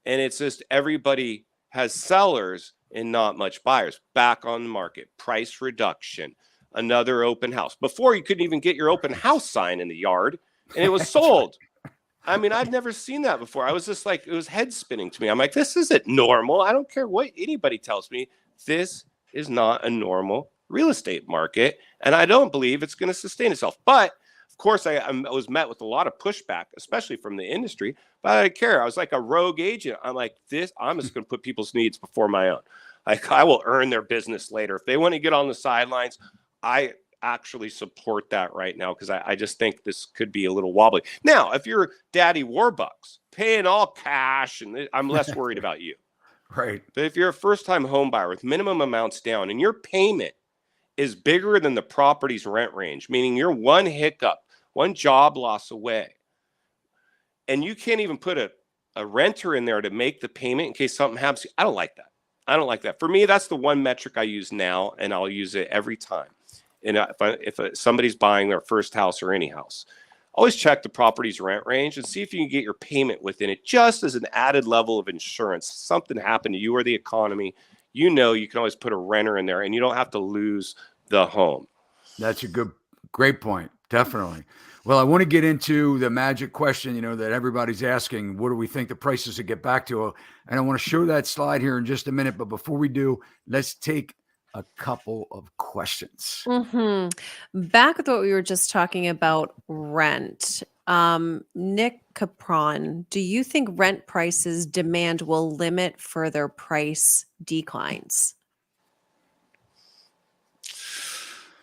And it's just everybody has sellers and not much buyers. Back on the market, price reduction, another open house. Before, you couldn't even get your open house sign in the yard and it was sold. I mean, I'd never seen that before. I was just like, it was head spinning to me. I'm like, this isn't normal. I don't care what anybody tells me. This is not a normal real estate market, and I don't believe it's going to sustain itself. But of course, I was met with a lot of pushback, especially from the industry. But I didn't care. I was like a rogue agent. I'm like, I'm just going to put people's needs before my own. Like, I will earn their business later. If they want to get on the sidelines, I actually support that right now, because I just think this could be a little wobbly. Now, if you're Daddy Warbucks paying all cash, and I'm less worried about you. Right. But if you're a first-time home buyer with minimum amounts down and your payment is bigger than the property's rent range, meaning you're one hiccup, one job loss away, and you can't even put a renter in there to make the payment in case something happens, I don't like that. I don't like that. For me, that's the one metric I use now, and I'll use it every time. And if somebody's buying their first house or any house, always check the property's rent range and see if you can get your payment within it, just as an added level of insurance. Something happened to you or the economy, you can always put a renter in there, and you don't have to lose the home. That's a great point. Definitely. Well, I want to get into the magic question, that everybody's asking. What do we think the prices will get back to? And I want to show that slide here in just a minute. But before we do, let's take a couple of questions. Back with what we were just talking about, rent. Nick Capron, do you think rent prices demand will limit further price declines?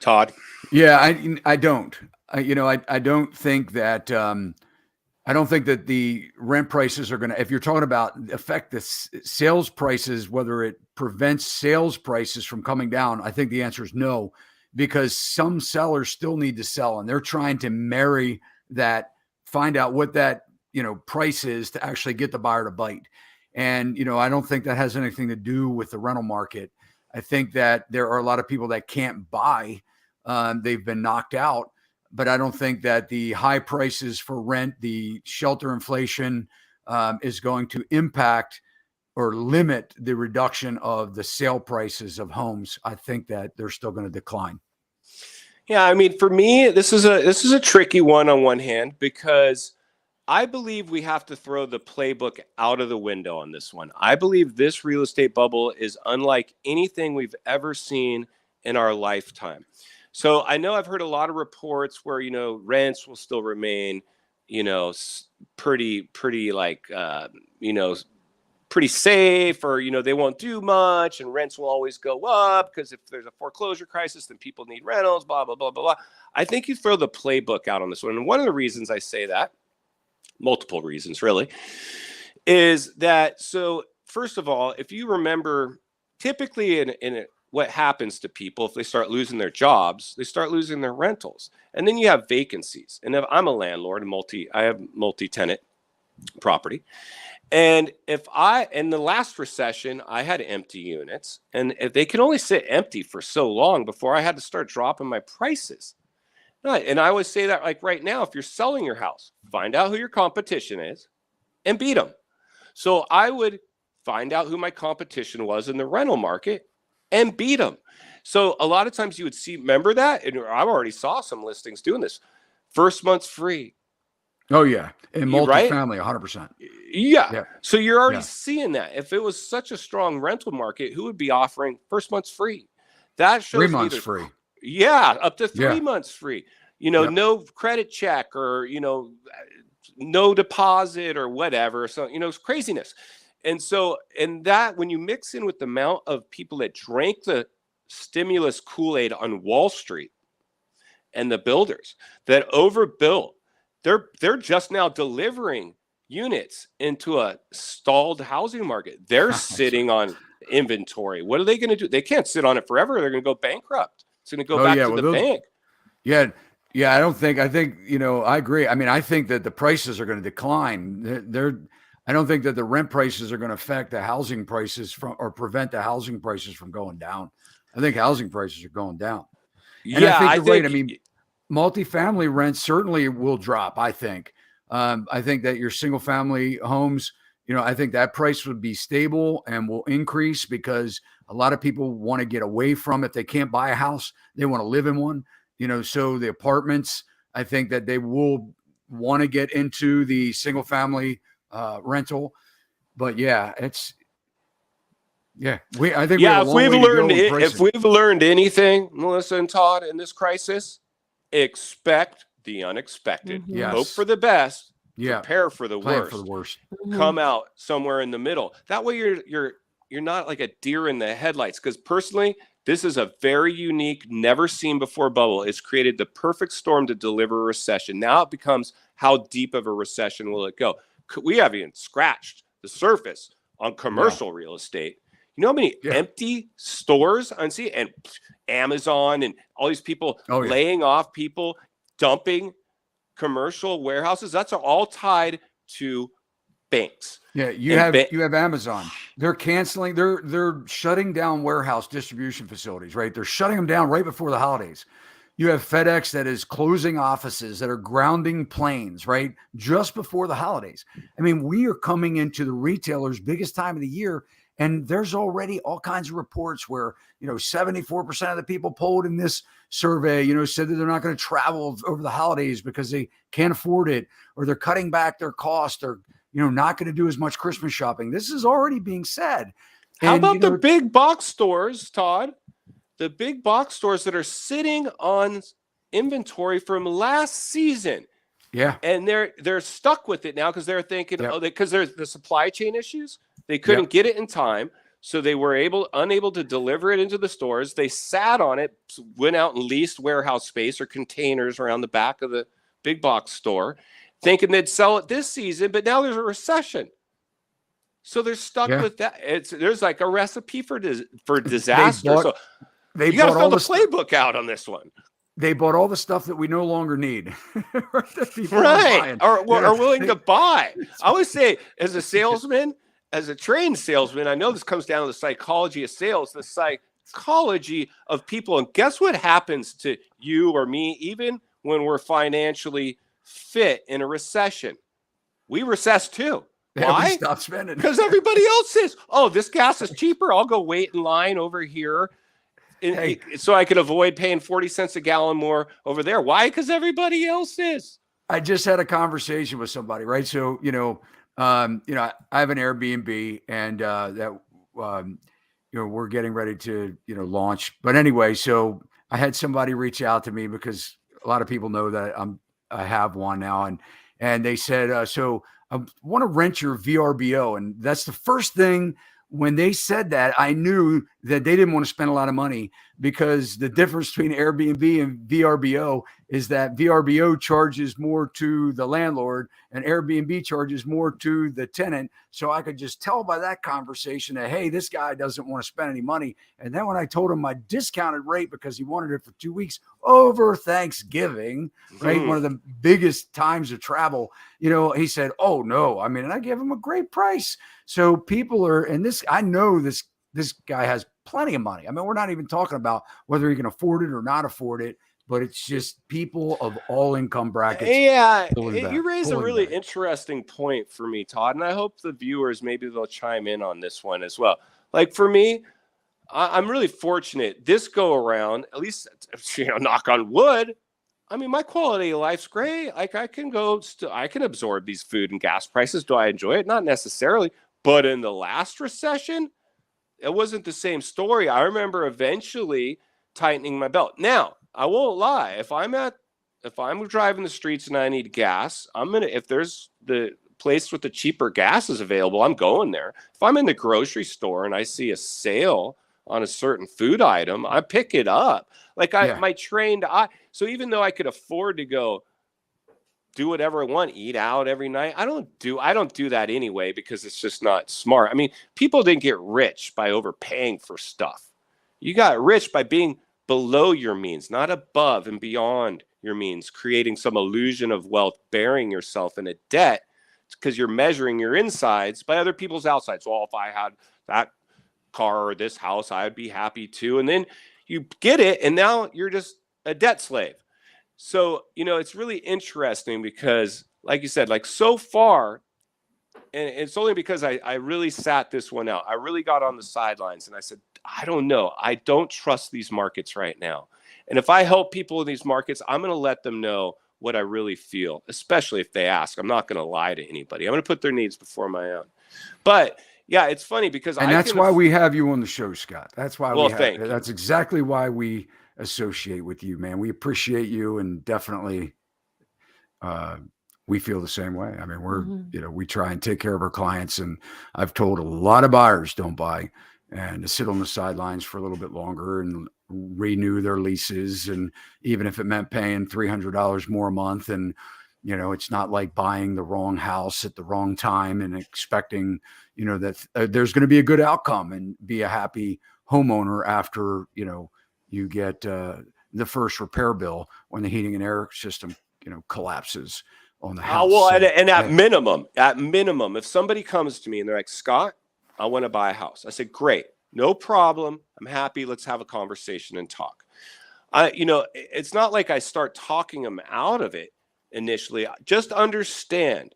Todd? Yeah, I don't. I don't think that I don't think that the rent prices are going to, if you're talking about affect the sales prices, whether it prevents sales prices from coming down, I think the answer is no, because some sellers still need to sell, and they're trying to marry that, find out what that, price is to actually get the buyer to bite. And, I don't think that has anything to do with the rental market. I think that there are a lot of people that can't buy. They've been knocked out. But I don't think that the high prices for rent, the shelter inflation, is going to impact or limit the reduction of the sale prices of homes. I think that they're still going to decline. Yeah, I mean, for me, this is a tricky one on one hand, because I believe we have to throw the playbook out of the window on this one. I believe this real estate bubble is unlike anything we've ever seen in our lifetime. So I know I've heard a lot of reports where, rents will still remain, pretty like, pretty safe, or, they won't do much, and rents will always go up because if there's a foreclosure crisis, then people need rentals, blah, blah, blah, blah, blah. I think you throw the playbook out on this one. And one of the reasons I say that, multiple reasons really, is that, so first of all, if you remember, typically what happens to people if they start losing their jobs, they start losing their rentals. And then you have vacancies. And if I'm a landlord, I have multi-tenant property. And in the last recession, I had empty units, and if they can only sit empty for so long before I had to start dropping my prices. And I always say that, like right now, if you're selling your house, find out who your competition is and beat them. So I would find out who my competition was in the rental market and beat them. So a lot of times you would see, remember that? And I already saw some listings doing this. First month's free. Oh, yeah. In multifamily, right? 100%. Yeah. So you're already seeing that. If it was such a strong rental market, who would be offering first month's free? That shows 3 months free. Yeah, up to 3 months free. No credit check, or, no deposit or whatever. So, it's craziness. And so, that when you mix in with the amount of people that drank the stimulus Kool-Aid on Wall Street and the builders that overbuilt, they're just now delivering units into a stalled housing market. They're sitting on inventory. What are they going to do? They can't sit on it forever. They're going to go bankrupt. It's going to go back to the bank. Yeah. I think, I agree. I mean, I think that the prices are going to decline. I don't think that the rent prices are going to affect the housing prices or prevent the housing prices from going down. I think housing prices are going down. And I think you're right. I mean, multifamily rents certainly will drop, I think. I think that your single family homes, I think that price would be stable and will increase, because a lot of people want to get away from, if they can't buy a house, they want to live in one, so the apartments, I think that they will want to get into the single family rental. But I think if we've learned anything, Melissa and Todd, in this crisis, expect the unexpected. Yes. Hope for the best. Prepare for the Plan worst. for the worst. Come out somewhere in the middle. That way you're not like a deer in the headlights. Because personally, this is a very unique, never seen before bubble. It's created the perfect storm to deliver a recession. Now it becomes, how deep of a recession will it go? We haven't even scratched the surface on commercial real estate. You know how many empty stores I see, and Amazon and all these people laying off people, dumping commercial warehouses? That's all tied to banks. Yeah, you have Amazon. They're canceling. They're shutting down warehouse distribution facilities. Right, they're shutting them down right before the holidays. You have FedEx that is closing offices, that are grounding planes, right, just before the holidays. I mean, we are coming into the retailers' biggest time of the year, and there's already all kinds of reports where, 74% of the people polled in this survey, said that they're not going to travel over the holidays because they can't afford it, or they're cutting back their costs, or, not going to do as much Christmas shopping. This is already being said. How about the big box stores, Todd? The big box stores that are sitting on inventory from last season. Yeah. And they're stuck with it now because they're thinking, because there's the supply chain issues. They couldn't get it in time. So they were unable to deliver it into the stores. They sat on it, went out and leased warehouse space or containers around the back of the big box store, thinking they'd sell it this season, but now there's a recession. So they're stuck with that. There's like a recipe for disaster. You got to fill the playbook out on this one. They bought all the stuff that we no longer need. Right. Or are willing to buy. I always say, as a salesman, as a trained salesman, I know this comes down to the psychology of sales, the psychology of people. And guess what happens to you or me, even when we're financially fit in a recession? We recess too. Why? We stop spending. Because everybody else is. Oh, this gas is cheaper. I'll go wait in line over here. So I could avoid paying 40 cents a gallon more over there. Why? Because everybody else is. I just had a conversation with somebody, right? So, I have an Airbnb, and we're getting ready to, launch. But anyway, so I had somebody reach out to me because a lot of people know that I have one now, and they said, so I want to rent your VRBO, and that's the first thing. When they said that, I knew that they didn't want to spend a lot of money, because the difference between Airbnb and VRBO is that VRBO charges more to the landlord and Airbnb charges more to the tenant. So I could just tell by that conversation that, hey, this guy doesn't want to spend any money. And then when I told him my discounted rate, because he wanted it for 2 weeks over Thanksgiving, right, one of the biggest times of travel, he said, oh, no. I mean, and I gave him a great price. So people are, and this, I know this guy has plenty of money. I mean, we're not even talking about whether he can afford it or not afford it, but it's just people of all income brackets. Yeah, you raise a really interesting point for me, Todd, and I hope the viewers, maybe they'll chime in on this one as well. Like for me, I'm really fortunate this go around, at least, knock on wood. I mean, my quality of life's great. Like I can absorb these food and gas prices. Do I enjoy it? Not necessarily. But in the last recession, it wasn't the same story. I remember eventually tightening my belt. Now, I won't lie. If I'm driving the streets and I need gas, if there's the place with the cheaper gas is available, I'm going there. If I'm in the grocery store and I see a sale on a certain food item, I pick it up. Like my trained eye. So even though I could afford to go do whatever I want, eat out every night, I don't do that anyway, because it's just not smart. I mean, people didn't get rich by overpaying for stuff. You got rich by being below your means, not above and beyond your means, creating some illusion of wealth, burying yourself in a debt because you're measuring your insides by other people's outsides. Well, if I had that car or this house, I'd be happy too. And then you get it, and now you're just a debt slave. So, it's really interesting because, like you said, like so far, and it's only because I really sat this one out. I really got on the sidelines and I said, I don't know. I don't trust these markets right now. And if I help people in these markets, I'm going to let them know what I really feel, especially if they ask. I'm not going to lie to anybody. I'm going to put their needs before my own. But yeah, it's funny because that's why we have you on the show, Scott. That's why that's exactly why we associate with you, man. We appreciate you, and definitely we feel the same way. I mean, we're we try and take care of our clients, and I've told a lot of buyers don't buy and to sit on the sidelines for a little bit longer and renew their leases, and even if it meant paying $300 more a month, and it's not like buying the wrong house at the wrong time and expecting that there's going to be a good outcome and be a happy homeowner after you get the first repair bill when the heating and air system collapses on the house. Well, So, and at minimum, if somebody comes to me and they're like, Scott, I want to buy a house. I said, great, no problem. I'm happy. Let's have a conversation and talk. It's not like I start talking them out of it initially. Just understand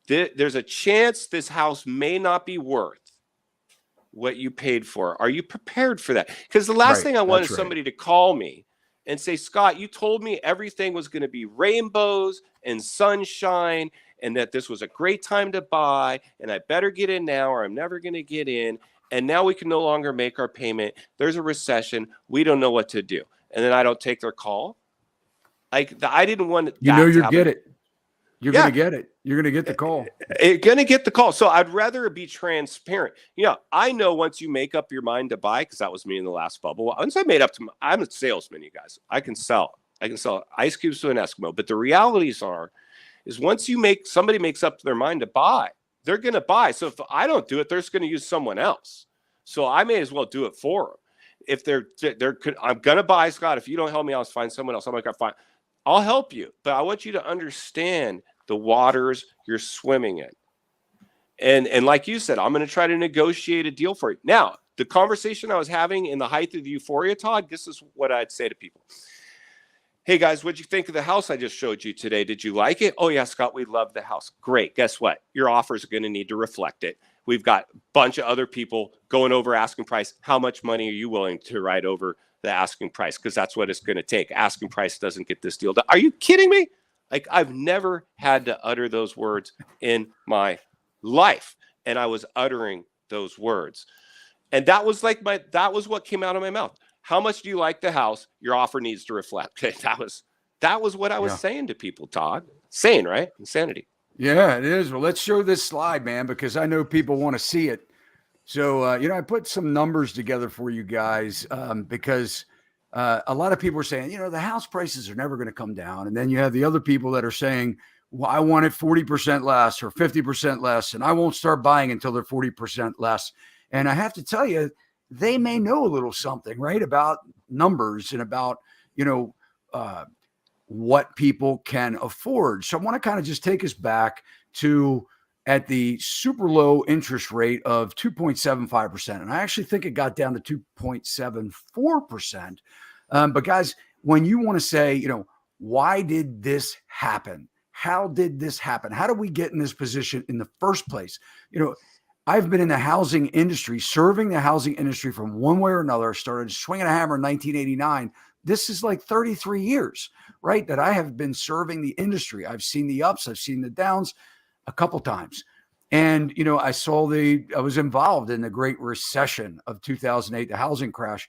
that there's a chance this house may not be worth what you paid for. Are you prepared for that? Because the last thing I want is somebody to call me and say, Scott, you told me everything was going to be rainbows and sunshine and that this was a great time to buy and I better get in now or I'm never going to get in. And now we can no longer make our payment. There's a recession. We don't know what to do. And then I don't take their call. Like I didn't want you get it. You're going to get it. You're going to get the call. You're going to get the call. So I'd rather be transparent. I know once you make up your mind to buy, because that was me in the last bubble. Once I made up I'm a salesman, you guys. I can sell ice cubes to an Eskimo. But the realities is once somebody makes up their mind to buy, they're going to buy. So if I don't do it, they're just going to use someone else. So I may as well do it for them. If I'm going to buy, Scott. If you don't help me, I'll find someone else. I'm like, fine. I'll help you, but I want you to understand the waters you're swimming in. And like you said, I'm going to try to negotiate a deal for you. Now, the conversation I was having in the height of the euphoria, Todd, this is what I'd say to people. Hey, guys, what'd you think of the house I just showed you today? Did you like it? Oh, yeah, Scott, we love the house. Great. Guess what? Your offers are going to need to reflect it. We've got a bunch of other people going over asking price. How much money are you willing to write over the asking price? Because that's what it's going to take. Asking price doesn't get this deal done. Are you kidding me? Like, I've never had to utter those words in my life. And I was uttering those words. And that was what came out of my mouth. How much do you like the house? Your offer needs to reflect. That was what I was saying to people, Todd. Sane, right? Insanity. Yeah, it is. Well, let's show this slide, man, because I know people want to see it. So, I put some numbers together for you guys because a lot of people are saying, the house prices are never going to come down. And then you have the other people that are saying, well, I want it 40% less or 50% less, and I won't start buying until they're 40% less. And I have to tell you, they may know a little something, right, about numbers and about, what people can afford. So I want to kind of just take us back to at the super low interest rate of 2.75%. And I actually think it got down to 2.74%. But guys, when you want to say, why did this happen? How did this happen? How did we get in this position in the first place? I've been in the housing industry, serving the housing industry from one way or another. Started swinging a hammer in 1989. This is like 33 years, right, that I have been serving the industry. I've seen the ups, I've seen the downs a couple times. And, I was involved in the Great Recession of 2008, the housing crash,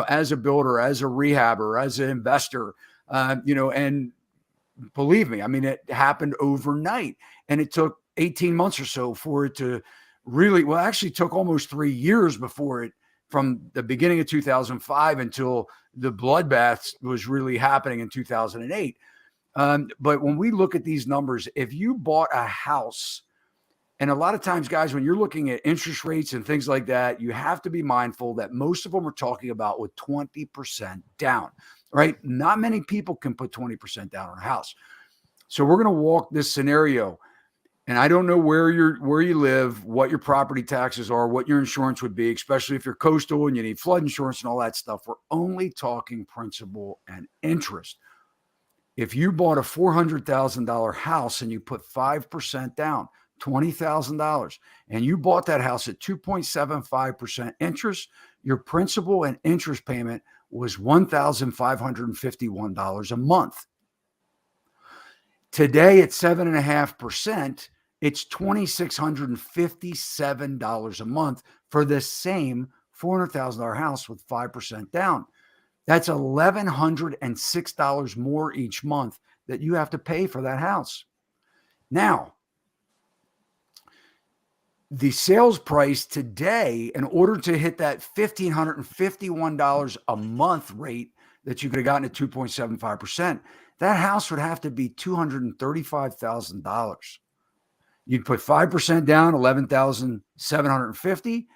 as a builder, as a rehabber, as an investor, and believe me, it happened overnight, and it took 18 months or so for it to really, actually took almost 3 years before it, from the beginning of 2005 until the bloodbath was really happening in 2008. But when we look at these numbers, if you bought a house, and a lot of times, guys, when you're looking at interest rates and things like that, you have to be mindful that most of them are talking about with 20% down, right? Not many people can put 20% down on a house. So we're going to walk this scenario. And I don't know where you live, what your property taxes are, what your insurance would be, especially if you're coastal and you need flood insurance and all that stuff. We're only talking principal and interest. If you bought a $400,000 house and you put 5% down, $20,000, and you bought that house at 2.75% interest, your principal and interest payment was $1,551 a month. Today at 7.5%, it's $2,657 a month for the same $400,000 house with 5% down. That's $1,106 more each month that you have to pay for that house. Now, the sales price today, in order to hit that $1,551 a month rate that you could have gotten at 2.75%, that house would have to be $235,000. You'd put 5% down, $11,750.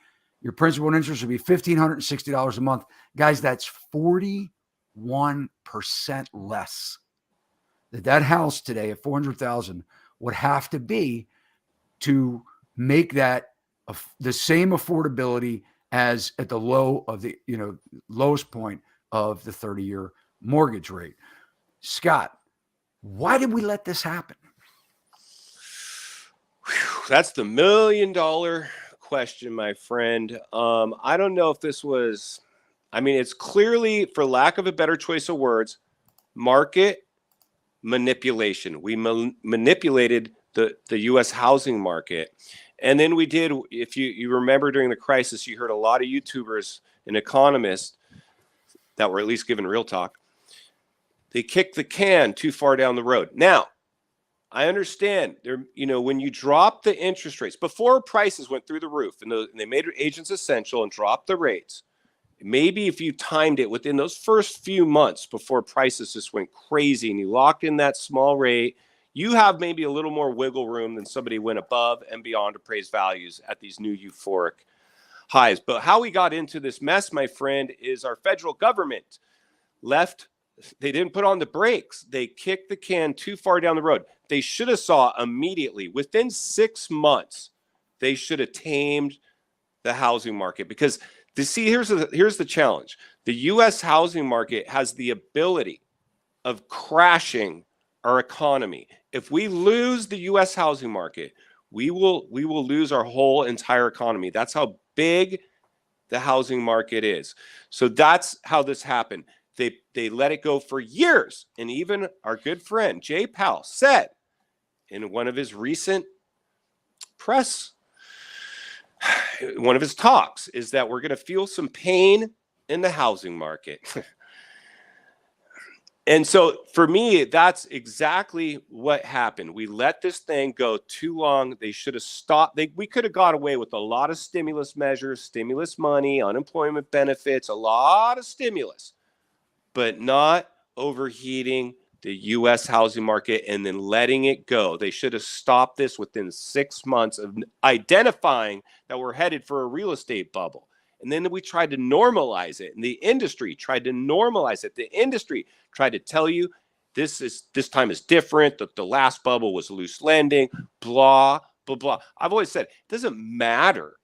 Your principal and interest would be $1,560 a month. Guys, that's 41% less. That house today at $400,000 would have to be to make that the same affordability as at the low of the, lowest point of the 30-year mortgage rate. Scott, why did we let this happen? That's the $1 million question, my friend. I don't know if this was, it's clearly, for lack of a better choice of words, market manipulation. We manipulated the U.S. housing market. And then we did, if you remember during the crisis, you heard a lot of YouTubers and economists that were at least given real talk. They kicked the can too far down the road. Now, I understand there, when you drop the interest rates before prices went through the roof and they made agents essential and dropped the rates. Maybe if you timed it within those first few months before prices just went crazy and you locked in that small rate, you have maybe a little more wiggle room than somebody went above and beyond appraised values at these new euphoric highs. But how we got into this mess, my friend, is our federal government left. They didn't put on the brakes. They kicked the can too far down the road. They should have saw immediately, within 6 months, they should have tamed the housing market. Because here's the challenge. The U.S. housing market has the ability of crashing our economy. If we lose the U.S. housing market, we will lose our whole entire economy. That's how big the housing market is. So that's how this happened. They let it go for years. And even our good friend, Jay Powell, said in one of his recent one of his talks, is that we're going to feel some pain in the housing market. And so for me, that's exactly what happened. We let this thing go too long. They should have stopped. We could have got away with a lot of stimulus measures, stimulus money, unemployment benefits, a lot of stimulus, but not overheating the U.S. housing market and then letting it go. They should have stopped this within 6 months of identifying that we're headed for a real estate bubble. And then we tried to normalize it, and the industry tried to normalize it. The industry tried to tell you this time is different, that the last bubble was loose lending, blah, blah, blah. I've always said, it doesn't matter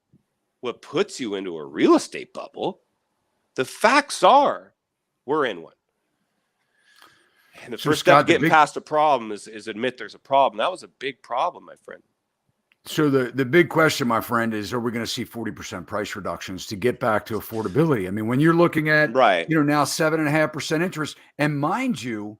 what puts you into a real estate bubble. The facts are we're in one. And the first step to getting past a problem is admit there's a problem. That was a big problem, my friend. So the big question, my friend, is, are we going to see 40% price reductions to get back to affordability? I mean, when you're looking at, now 7.5% interest, and mind you,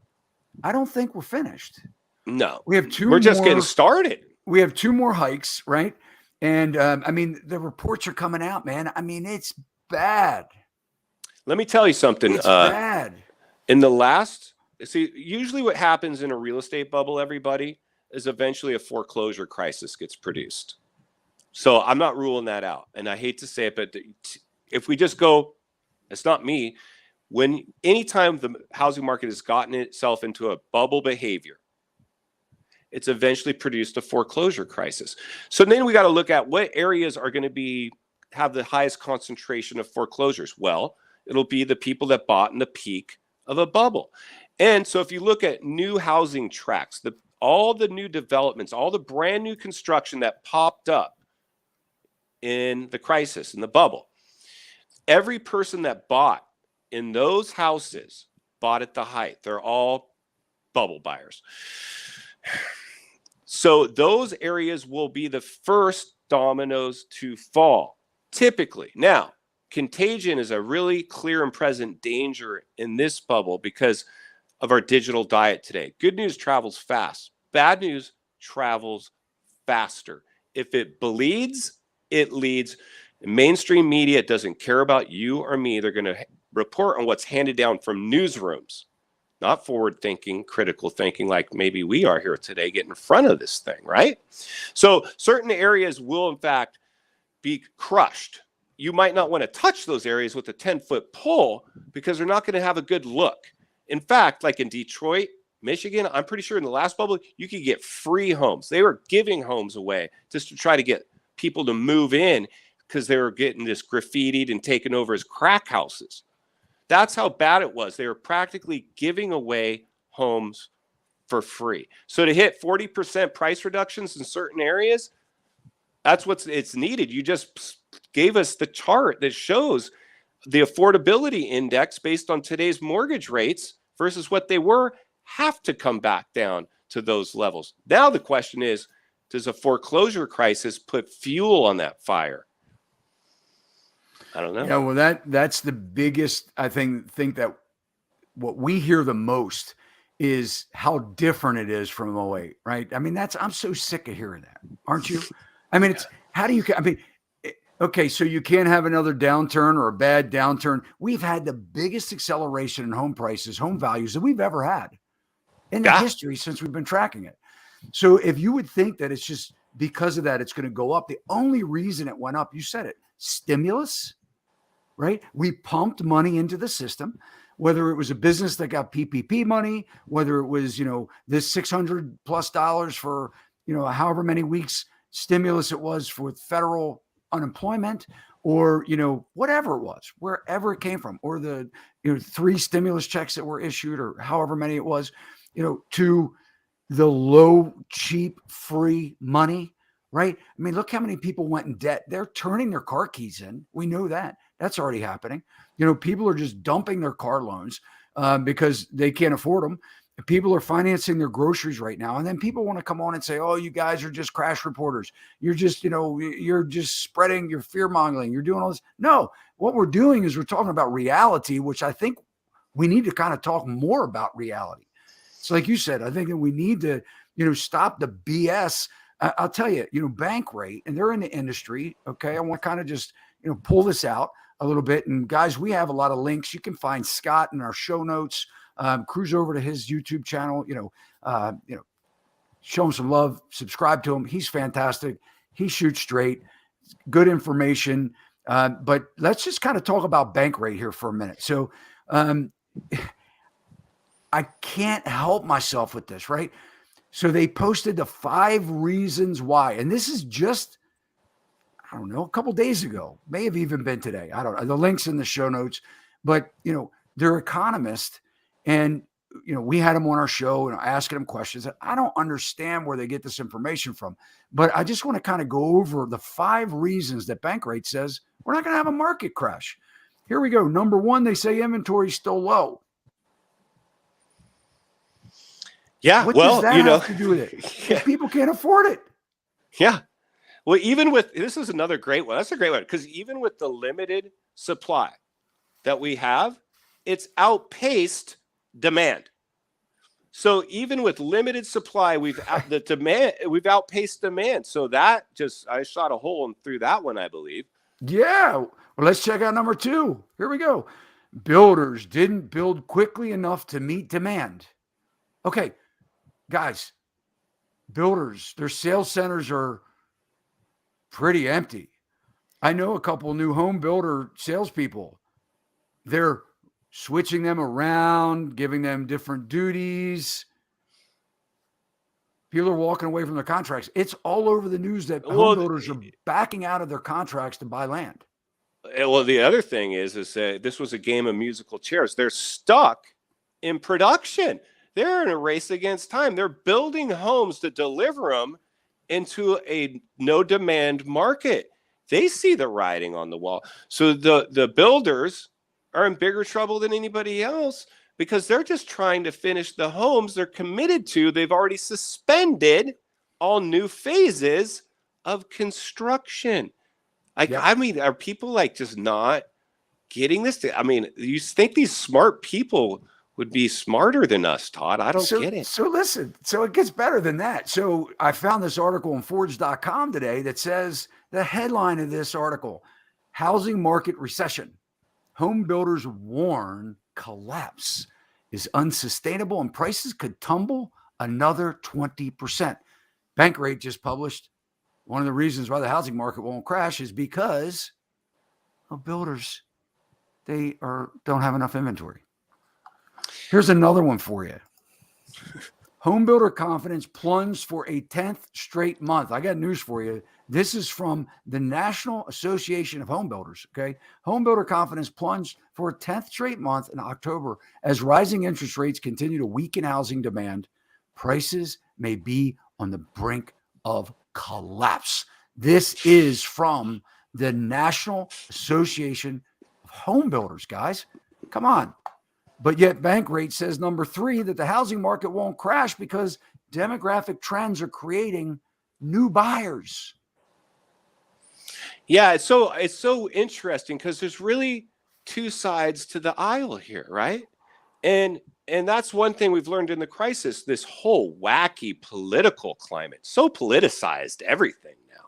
I don't think we're finished. No, we have two. We're just getting started. We have 2 more hikes, right? And the reports are coming out, man. I mean, it's bad. Let me tell you something. It's bad. Usually what happens in a real estate bubble, everybody, is eventually a foreclosure crisis gets produced. So I'm not ruling that out. And I hate to say it, but if we just go, it's not me. Anytime the housing market has gotten itself into a bubble behavior, it's eventually produced a foreclosure crisis. So then we got to look at what areas are going to have the highest concentration of foreclosures. Well, it'll be the people that bought in the peak of a bubble. And so if you look at new housing tracts, all the new developments, all the brand new construction that popped up in the crisis, in the bubble, every person that bought in those houses bought at the height. They're all bubble buyers. So those areas will be the first dominoes to fall, typically. Now, contagion is a really clear and present danger in this bubble because of our digital diet today. Good news travels fast. Bad news travels faster. If it bleeds, it leads. Mainstream media doesn't care about you or me. They're going to report on what's handed down from newsrooms, not forward thinking, critical thinking like maybe we are here today, get in front of this thing, right? So certain areas will, in fact, be crushed. You might not want to touch those areas with a 10-foot pole because they're not going to have a good look. In fact, like in Detroit, Michigan, I'm pretty sure in the last bubble, you could get free homes. They were giving homes away just to try to get people to move in because they were getting this graffitied and taken over as crack houses. That's how bad it was. They were practically giving away homes for free. So to hit 40% price reductions in certain areas, that's it's needed. You just gave us the chart that shows the affordability index based on today's mortgage rates versus what they were have to come back down to those levels. Now the question is, does a foreclosure crisis put fuel on that fire? I don't know. Yeah, well, that's the biggest, I think that what we hear the most is how different it is from '08, right? I mean, I'm so sick of hearing that, aren't you? I mean, okay, so you can't have another downturn or a bad downturn. We've had the biggest acceleration in home prices, home values that we've ever had in the history since we've been tracking it. So if you would think that it's just because of that, it's going to go up. The only reason it went up, you said it, stimulus, right? We pumped money into the system, whether it was a business that got PPP money, whether it was, this $600+ for, however many weeks stimulus it was for federal unemployment, or, whatever it was, wherever it came from, or the, 3 stimulus checks that were issued, or however many it was, to the low, cheap, free money, right? I mean, look how many people went in debt. They're turning their car keys in. We know that. That's already happening. People are just dumping their car loans because they can't afford them. People are financing their groceries right now. And then people want to come on and say, oh, you guys are just crash reporters. You're just, you're just spreading, you're fear mongering. You're doing all this. No, what we're doing is we're talking about reality, which I think we need to kind of talk more about reality. So like you said, I think that we need to, stop the BS. I'll tell you, bank rate, and they're in the industry. Okay. I want to kind of just, pull this out a little bit. And guys, we have a lot of links. You can find Scott in our show notes. Cruise over to his YouTube channel, show him some love, subscribe to him. He's fantastic. He shoots straight, good information. But let's just kind of talk about bank rate here for a minute. So I can't help myself with this, right? So they posted the 5 reasons why, and this is just, I don't know, a couple days ago, may have even been today. I don't know. The link's in the show notes, but they're economists, and we had them on our show and asking them questions that I don't understand where they get this information from. But I just want to kind of go over the 5 reasons that Bankrate says we're not going to have a market crash. Here we go. Number 1, they say inventory is still low. Yeah, what does that have to do with it? Yeah. People can't afford it. Yeah. Well, even with, this is another great one. That's a great one, because even with the limited supply that we have, it's outpaced demand. So even with limited supply, we've outpaced demand. So that I shot a hole through that one, I believe. Yeah. Well, let's check out number 2. Here we go. Builders didn't build quickly enough to meet demand. Okay, guys, builders, their sales centers are pretty empty. I know a couple new home builder salespeople. They're switching them around, giving them different duties. People are walking away from their contracts. It's all over the news that home builders are backing out of their contracts to buy land. Well, the other thing is that this was a game of musical chairs. They're stuck in production. They're in a race against time. They're building homes to deliver them into a no demand market. They see the writing on the wall. So the builders are in bigger trouble than anybody else, because they're just trying to finish the homes they're committed to. They've already suspended all new phases of construction. I mean, are people just not getting this? I mean, you think these smart people would be smarter than us, Todd? I don't get it. So listen, so it gets better than that. So I found this article on Forge.com today that says the headline of this article: housing market recession. Home builders warn collapse is unsustainable and prices could tumble another 20%. Bankrate just published one of the reasons why the housing market won't crash is because of builders. They don't have enough inventory. Here's another one for you. Home builder confidence plunged for a 10th straight month. I got news for you. This is from the National Association of Home Builders. Okay. Home builder confidence plunged for a 10th straight month in October as rising interest rates continue to weaken housing demand. prices may be on the brink of collapse. This is from the National Association of Home Builders, guys. Come on. But yet Bankrate says number 3, that the housing market won't crash because demographic trends are creating new buyers. Yeah, it's so interesting because there's really two sides to the aisle here, right? And that's one thing we've learned in the crisis, this whole wacky political climate, so politicized everything now,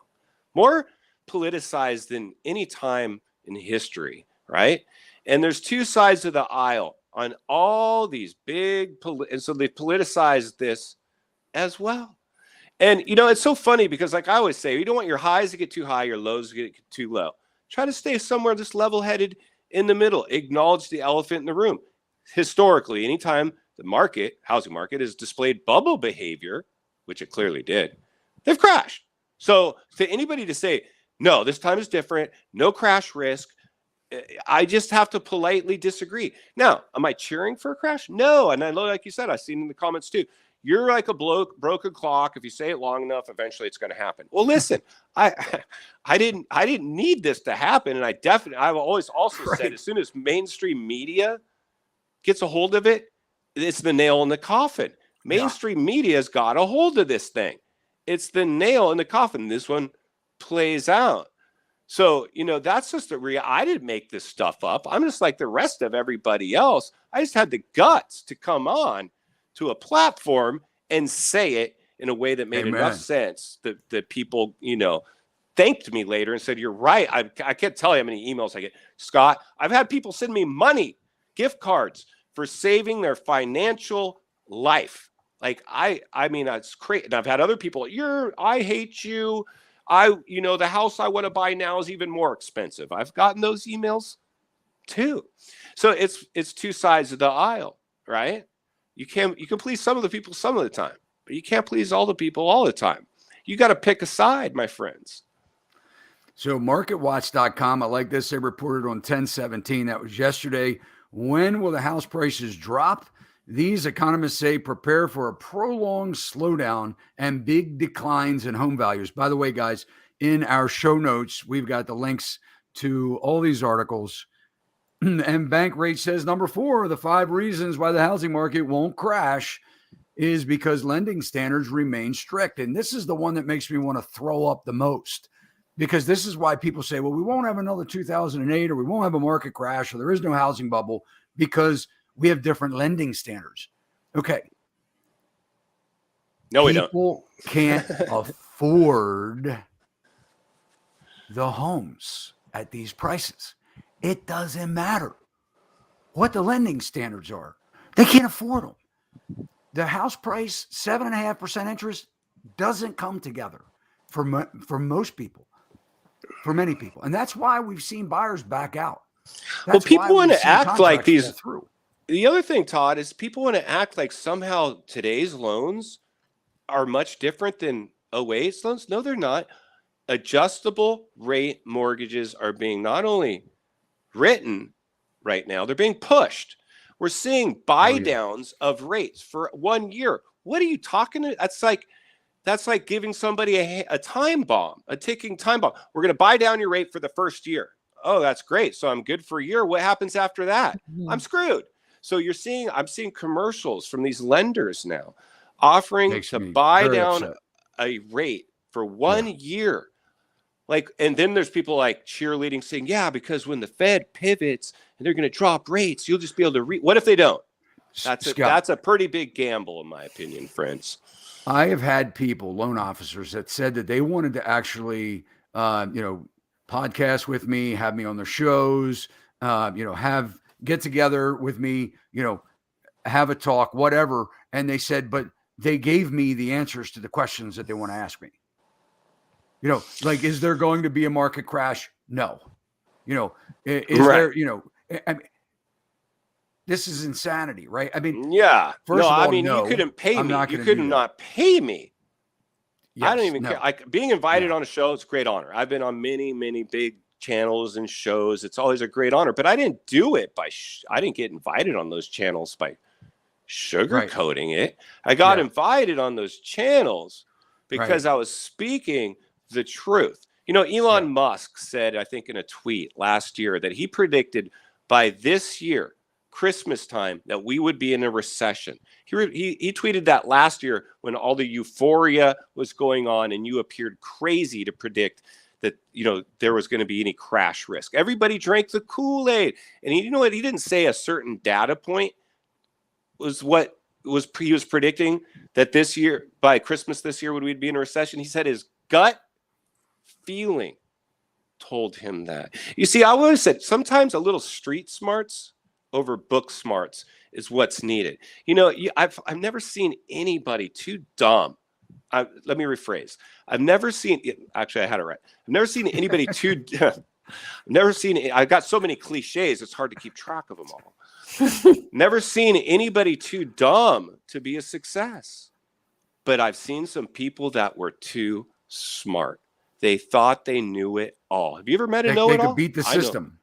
more politicized than any time in history, right? And there's two sides of the aisle on all these big, and so they've politicized this as well. And, you know, it's so funny because, like I always say, you don't want your highs to get too high, your lows to get too low. Try to stay somewhere just level-headed in the middle. Acknowledge the elephant in the room. Historically, anytime the housing market has displayed bubble behavior, which it clearly did, they've crashed. So to anybody to say, no, this time is different, no crash risk, I just have to politely disagree. Now, am I cheering for a crash? No. And I know, like you said, I've seen in the comments too, you're like a broken clock. If you say it long enough, eventually it's going to happen. Well, listen, I didn't need this to happen. And I've always also said, as soon as mainstream media gets a hold of it, it's the nail in the coffin. Mainstream media's got a hold of this thing. It's the nail in the coffin. This one plays out. So, you know, that's just I didn't make this stuff up. I'm just like the rest of everybody else. I just had the guts to come on to a platform and say it in a way that made enough sense that people, you know, thanked me later and said, you're right. I can't tell you how many emails I get. Scott, I've had people send me money, gift cards for saving their financial life. Like, I mean, it's crazy. And I've had other people, I hate you. You know, the house I want to buy now is even more expensive. I've gotten those emails too. So it's two sides of the aisle, right? You can please some of the people some of the time, but you can't please all the people all the time. You got to pick a side, my friends. So marketwatch.com, I like this. They reported on 10/17. That was yesterday. When will the house prices drop? These economists say prepare for a prolonged slowdown and big declines in home values. By the way, guys, in our show notes, we've got the links to all these articles. And Bankrate says number 4, the 5 reasons why the housing market won't crash is because lending standards remain strict. And this is the one that makes me want to throw up the most, because this is why people say, well, we won't have another 2008, or we won't have a market crash, or there is no housing bubble, because we have different lending standards. Okay. No, we don't. People can't afford the homes at these prices. It doesn't matter what the lending standards are. They can't afford them. The house price, 7.5% interest, doesn't come together for most people, for many people. And that's why we've seen buyers back out. Well, people want to act like these. Through. The other thing, Todd, is people want to act like somehow today's loans are much different than 08's loans. No, they're not. Adjustable rate mortgages are being not only written right now, they're being pushed. We're seeing buy downs of rates for 1 year. What are you talking about? That's like giving somebody a time bomb, a ticking time bomb. We're going to buy down your rate for the first year. Oh, that's great. So I'm good for a year. What happens after that? I'm screwed. So I'm seeing commercials from these lenders now offering to buy down a rate for 1 year. Like, and then there's people like cheerleading saying, yeah, because when the Fed pivots and they're going to drop rates, you'll just be able to what if they don't? That's a pretty big gamble, in my opinion, friends. I have had people, loan officers, that said that they wanted to actually, podcast with me, have me on their shows, get together with me, have a talk, whatever. And they said, but they gave me the answers to the questions that they want to ask me. Like, is there going to be a market crash? No. Is there, I mean, this is insanity, right? I mean, yeah. First of all, you couldn't pay me. You could not pay me. Yes, I don't even care. Being invited on a show, it's a great honor. I've been on many, many big channels and shows. It's always a great honor, but I didn't do it I didn't get invited on those channels by sugarcoating it. I got Yeah. invited on those channels because I was speaking the truth. You know, Elon Musk said, I think in a tweet last year, that he predicted by this year, Christmas time, that we would be in a recession. He tweeted that last year when all the euphoria was going on and you appeared crazy to predict that, you know, there was going to be any crash risk. Everybody drank the Kool-Aid. And you know what? He didn't say a certain data point was what he was predicting that this year, by Christmas this year, would we be in a recession. He said his gut feeling told him that. You see, I always said sometimes a little street smarts over book smarts is what's needed. You know, I've never seen anybody too dumb. Let me rephrase. I've never seen, actually I had it right. I've never seen anybody too, I've got so many cliches, it's hard to keep track of them all. Never seen anybody too dumb to be a success. But I've seen some people that were too smart. They thought they knew it all. Have you ever met a know-it-all? They could beat the system.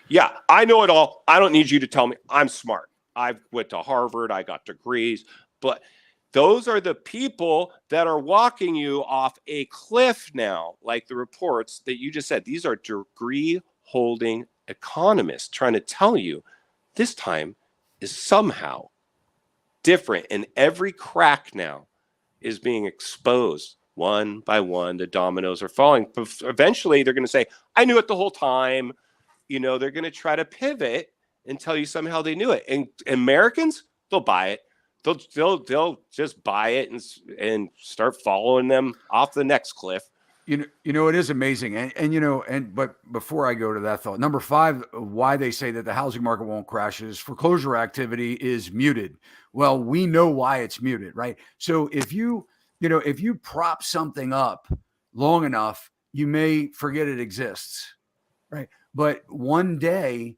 Yeah, I know it all. I don't need you to tell me. I'm smart. I went to Harvard. I got degrees. But those are the people that are walking you off a cliff now, like the reports that you just said. These are degree-holding economists trying to tell you this time is somehow different. And every crack now is being exposed. One by one, the dominoes are falling. Eventually, they're going to say, I knew it the whole time. You know, they're going to try to pivot and tell you somehow they knew it. And Americans, they'll buy it. They'll just buy it and start following them off the next cliff. You know, it is amazing. But before I go to that thought, number 5, why they say that the housing market won't crash is foreclosure activity is muted. Well, we know why it's muted, right? So if you prop something up long enough, you may forget it exists, right? But one day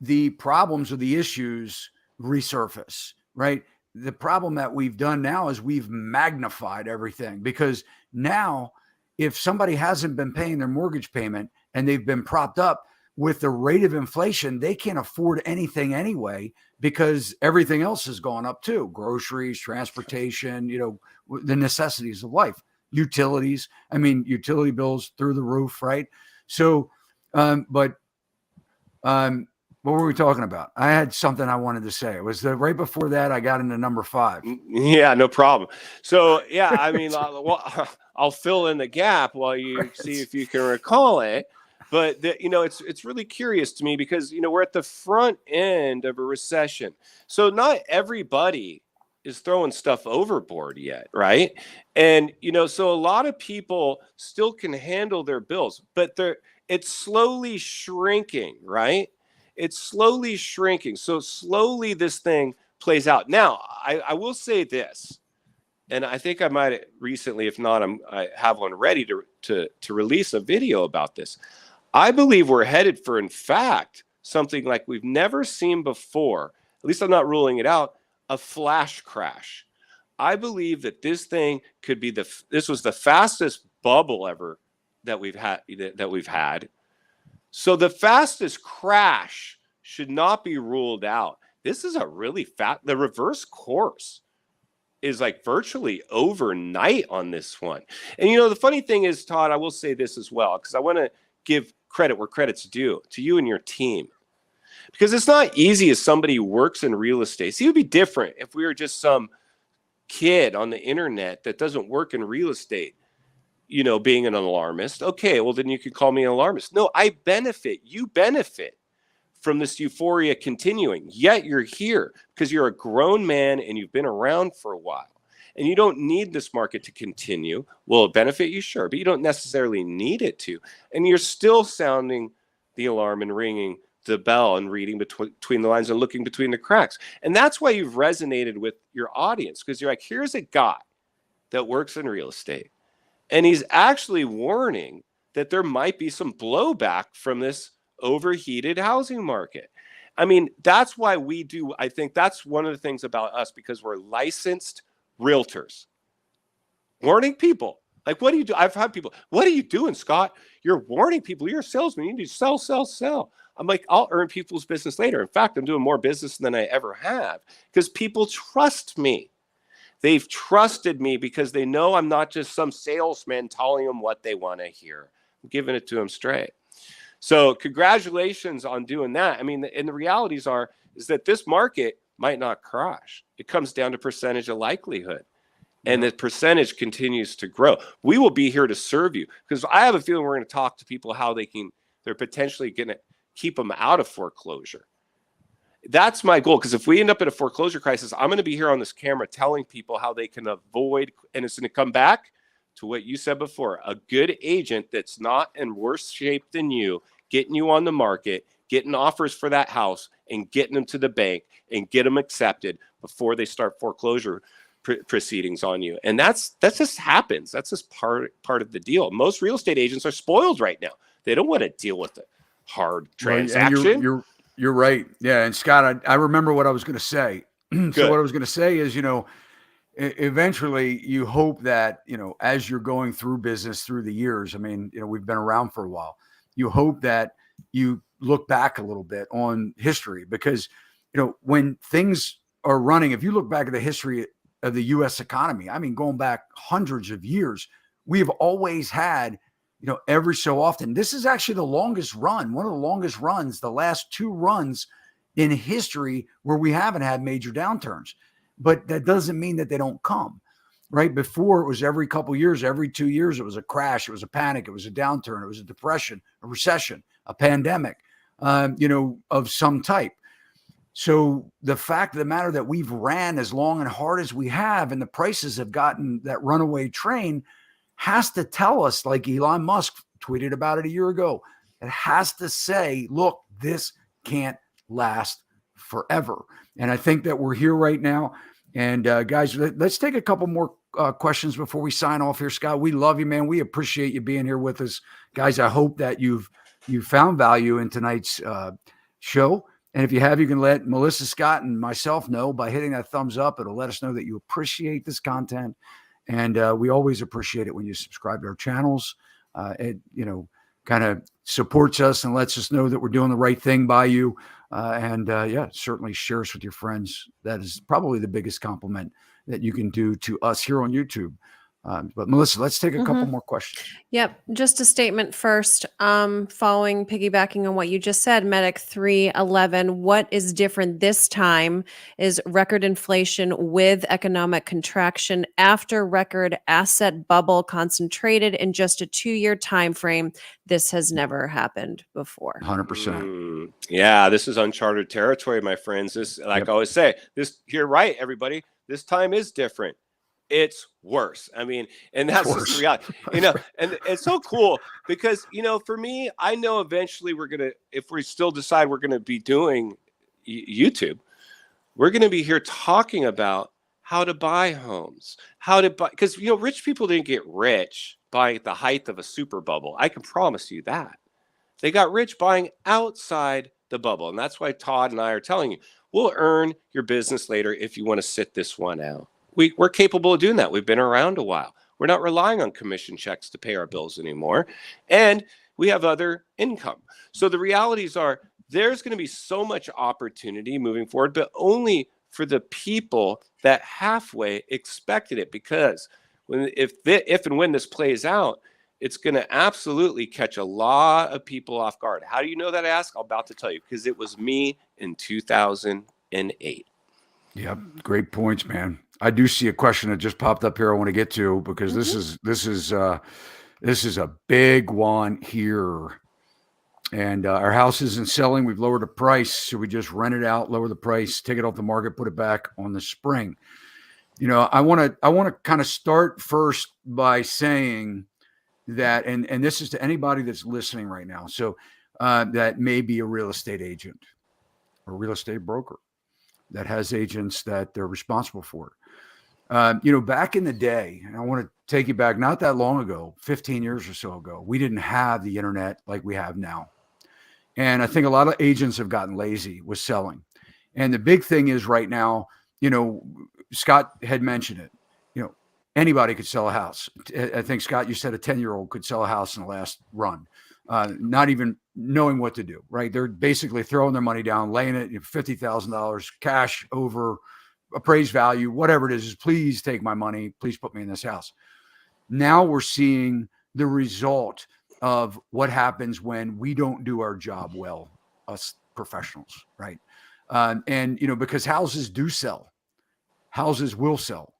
the problems or the issues resurface, right? The problem that we've done now is we've magnified everything, because now if somebody hasn't been paying their mortgage payment and they've been propped up with the rate of inflation, they can't afford anything anyway, because everything else has gone up too. Groceries, transportation, the necessities of life, utilities. I mean, utility bills through the roof, right? So, what were we talking about? I had something I wanted to say. It was right before that I got into number 5. Yeah, no problem. So, yeah, I mean, I'll fill in the gap while you see if you can recall it. But, it's really curious to me because, we're at the front end of a recession. So not everybody is throwing stuff overboard yet, right? And, so a lot of people still can handle their bills, but it's slowly shrinking, right? It's slowly shrinking. So slowly this thing plays out. Now, I will say this, and I think I might recently, if not, I have one ready to release a video about this. I believe we're headed for, in fact, something like we've never seen before. At least I'm not ruling it out. A flash crash. I believe that this thing could be this was the fastest bubble ever that we've had. So the fastest crash should not be ruled out. This is a really the reverse course is like virtually overnight on this one. And the funny thing is, Todd, I will say this as well, because I want to give credit where credit's due to you and your team. Because it's not easy as somebody who works in real estate. See, it would be different if we were just some kid on the internet that doesn't work in real estate, being an alarmist. Okay, well, then you could call me an alarmist. No, you benefit from this euphoria continuing. Yet you're here because you're a grown man and you've been around for a while. And you don't need this market to continue. Will it benefit you? Sure, but you don't necessarily need it to. And you're still sounding the alarm and ringing the bell and reading between the lines and looking between the cracks. And that's why you've resonated with your audience, because you're like, here's a guy that works in real estate. And he's actually warning that there might be some blowback from this overheated housing market. I mean, that's why I think that's one of the things about us, because we're licensed realtors. Warning people. Like, what do you do? I've had people, what are you doing, Scott? You're warning people. You're a salesman. You need to sell, sell, sell. I'm like, I'll earn people's business later. In fact, I'm doing more business than I ever have because people trust me. They've trusted me because they know I'm not just some salesman telling them what they want to hear. I'm giving it to them straight. So congratulations on doing that. I mean, and the realities is that this market might not crash. It comes down to percentage of likelihood. And the percentage continues to grow. We will be here to serve you because I have a feeling we're going to talk to people how they're potentially going to keep them out of foreclosure. That's my goal, because if we end up in a foreclosure crisis, I'm going to be here on this camera telling people how they can avoid, and it's going to come back to what you said before, a good agent that's not in worse shape than you, getting you on the market, getting offers for that house and getting them to the bank and get them accepted before they start foreclosure proceedings on you. And that just happens. That's just part of the deal. Most real estate agents are spoiled right now. They don't want to deal with the hard transaction. Well, you're right. Yeah. And Scott, I remember what I was going to say. So what I was going to say is, eventually you hope that, as you're going through business through the years, I mean, we've been around for a while. You hope that you look back a little bit on history because, when things are running, if you look back at the history of the U.S. economy, I mean, going back hundreds of years, we've always had, every so often, this is actually the longest run, one of the longest runs, the last 2 runs in history where we haven't had major downturns. But that doesn't mean that they don't come, right? Before it was every couple of years, every 2 years, it was a crash, it was a panic, it was a downturn, it was a depression, a recession, a pandemic, of some type. So the fact of the matter that we've ran as long and hard as we have, and the prices have gotten that runaway train, has to tell us, like Elon Musk tweeted about it a year ago, it has to say, look, this can't last forever. And I think that we're here right now. And guys, let's take a couple more questions before we sign off here. Scott, we love you, man. We appreciate you being here with us. Guys, I hope that you found value in tonight's show. And if you have, you can let Melissa, Scott, and myself know by hitting that thumbs up. It'll let us know that you appreciate this content. And we always appreciate it when you subscribe to our channels. It, kind of supports us and lets us know that we're doing the right thing by you. Certainly share us with your friends. That is probably the biggest compliment that you can do to us here on YouTube. But Melissa, let's take a couple more questions. Yep. Just a statement first, piggybacking on what you just said, Medic 311, what is different this time is record inflation with economic contraction after record asset bubble concentrated in just a 2-year time frame. This has never happened before. 100%. Yeah, this is uncharted territory, my friends. This, like I always say, you're right, everybody. This time is different. It's worse. I mean, and that's just the reality, and it's so cool because, for me, I know eventually if we still decide we're going to be doing YouTube, we're going to be here talking about how to buy homes, because, rich people didn't get rich buying at the height of a super bubble. I can promise you that. They got rich buying outside the bubble. And that's why Todd and I are telling you, we'll earn your business later if you want to sit this one out. We're capable of doing that. We've been around a while. We're not relying on commission checks to pay our bills anymore. And we have other income. So the realities are there's going to be so much opportunity moving forward, but only for the people that halfway expected it. Because if and when this plays out, it's going to absolutely catch a lot of people off guard. How do you know that, I'm about to tell you, because it was me in 2008. Yep. Great points, man. I do see a question that just popped up here I want to get to because this is a big one here. And our house isn't selling. We've lowered the price. So we just rent it out, lower the price, take it off the market, put it back on the spring. I want to kind of start first by saying that, and this is to anybody that's listening right now. So that may be a real estate agent or real estate broker that has agents that they're responsible for. Back in the day, and I want to take you back not that long ago, 15 years or so ago, we didn't have the internet like we have now. And I think a lot of agents have gotten lazy with selling. And the big thing is right now, Scott had mentioned it, anybody could sell a house. I think, Scott, you said a 10-year-old could sell a house in the last run. not even knowing what to do, right? They're basically throwing their money down, laying it, $50,000 cash over appraised value, whatever it is, please take my money. Please put me in this house. Now we're seeing the result of what happens when we don't do our job well, us professionals, right? And, because houses do sell, houses will sell.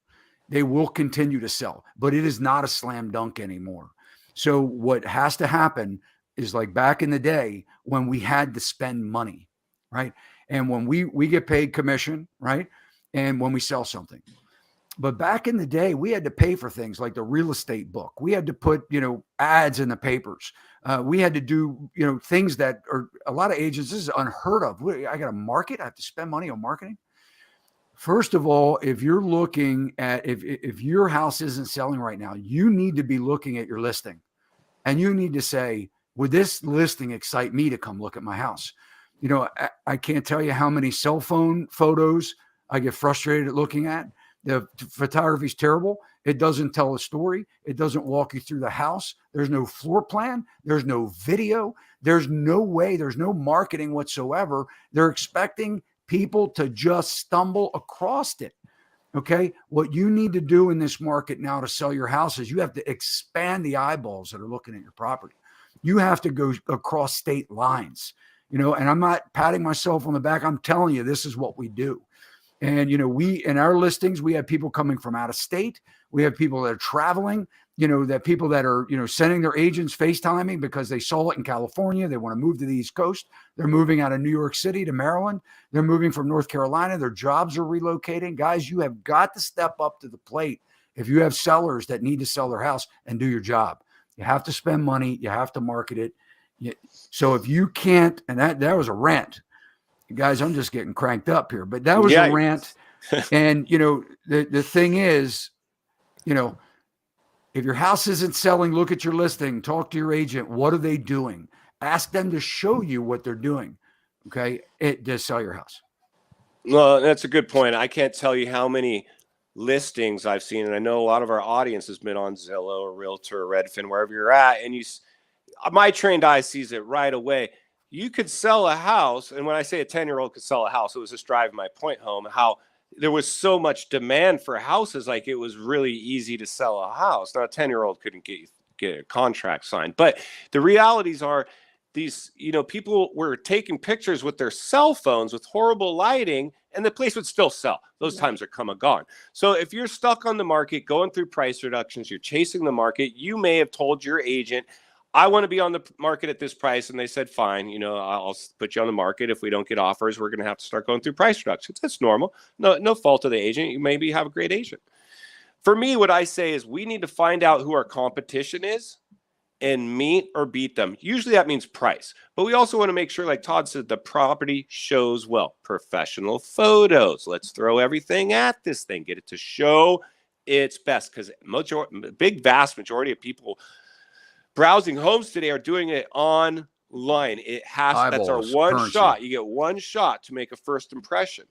They will continue to sell, but it is not a slam dunk anymore. So what has to happen is like back in the day when we had to spend money, right? And when we get paid commission, right? And when we sell something. But back in the day, we had to pay for things like the real estate book. We had to put, ads in the papers. We had to do, things that are a lot of agents, this is unheard of. I got to market. I have to spend money on marketing. First of all, if you're looking at, if your house isn't selling right now, you need to be looking at your listing and you need to say, would this listing excite me to come look at my house? I can't tell you how many cell phone photos I get frustrated at looking at. The photography is terrible. It doesn't tell a story. It doesn't walk you through the house. There's no floor plan. There's no video. There's no way. There's no marketing whatsoever. They're expecting people to just stumble across it. Okay. What you need to do in this market now to sell your house is you have to expand the eyeballs that are looking at your property. You have to go across state lines, and I'm not patting myself on the back. I'm telling you, this is what we do. And, we, in our listings, we have people coming from out of state. We have people that are traveling, that people that are, sending their agents FaceTiming because they saw it in California. They want to move to the East Coast. They're moving out of New York City to Maryland. They're moving from North Carolina. Their jobs are relocating. Guys, you have got to step up to the plate. If you have sellers that need to sell their house and do your job, you have to spend money. You have to market it. So if you can't, and that was a rant. Guys, I'm just getting cranked up here, but that was a rant. And, the thing is, if your house isn't selling, look at your listing, talk to your agent. What are they doing? Ask them to show you what they're doing. Okay. To sell your house. Well, that's a good point. I can't tell you how many listings I've seen. And I know a lot of our audience has been on Zillow or Realtor or Redfin, wherever you're at. And my trained eye sees it right away. You could sell a house. And when I say a 10-year-old could sell a house, it was just driving my point home, how there was so much demand for houses. Like it was really easy to sell a house. Now a 10-year-old couldn't get a contract signed, but the realities are these, people were taking pictures with their cell phones with horrible lighting and the place would still sell. Those times are come and gone. So if you're stuck on the market, going through price reductions, you're chasing the market, you may have told your agent, I want to be on the market at this price. And they said, fine, I'll put you on the market. If we don't get offers, we're going to have to start going through price reductions. That's normal. No fault of the agent. You maybe have a great agent. For me, what I say is we need to find out who our competition is and meet or beat them. Usually that means price, but we also want to make sure, like Todd said, the property shows well. Professional photos. Let's throw everything at this thing. Get it to show its best, because vast majority of people browsing homes today are doing it online. That's our one shot. You get one shot to make a first impression.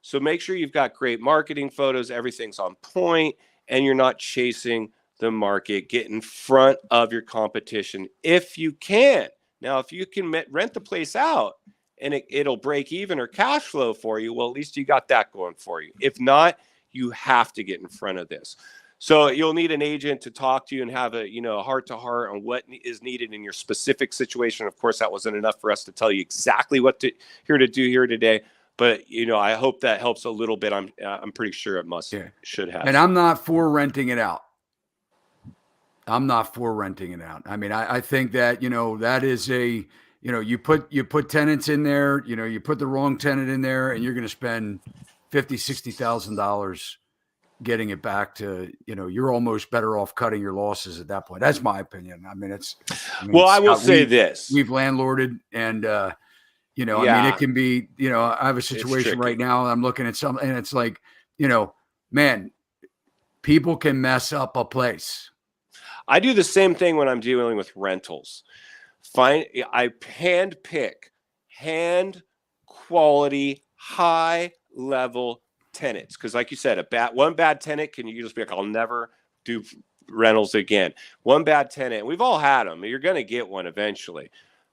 So make sure you've got great marketing photos, everything's on point, and you're not chasing the market. Get in front of your competition if you can. Now, if you can rent the place out and it'll break even or cash flow for you, well, at least you got that going for you. If not, you have to get in front of this. So you'll need an agent to talk to you and have a heart-to-heart on what is needed in your specific situation. Of course, that wasn't enough for us to tell you exactly what to do here today. But I hope that helps a little bit. I'm pretty sure it should have. And I'm not for renting it out. I mean, I think that that is you put tenants in there. You put the wrong tenant in there, and you're going to spend $50,000-$60,000. Getting it back to, you're almost better off cutting your losses at that point. That's my opinion. I mean, I will say this. We've landlorded and, I mean, it can be, I have a situation right now. I'm looking at something and it's like, man, people can mess up a place. I do the same thing when I'm dealing with rentals. I hand quality, high level tenants, because like you said, one bad tenant can you just be like, I'll never do rentals again. One bad tenant. We've all had them. You're going to get one eventually.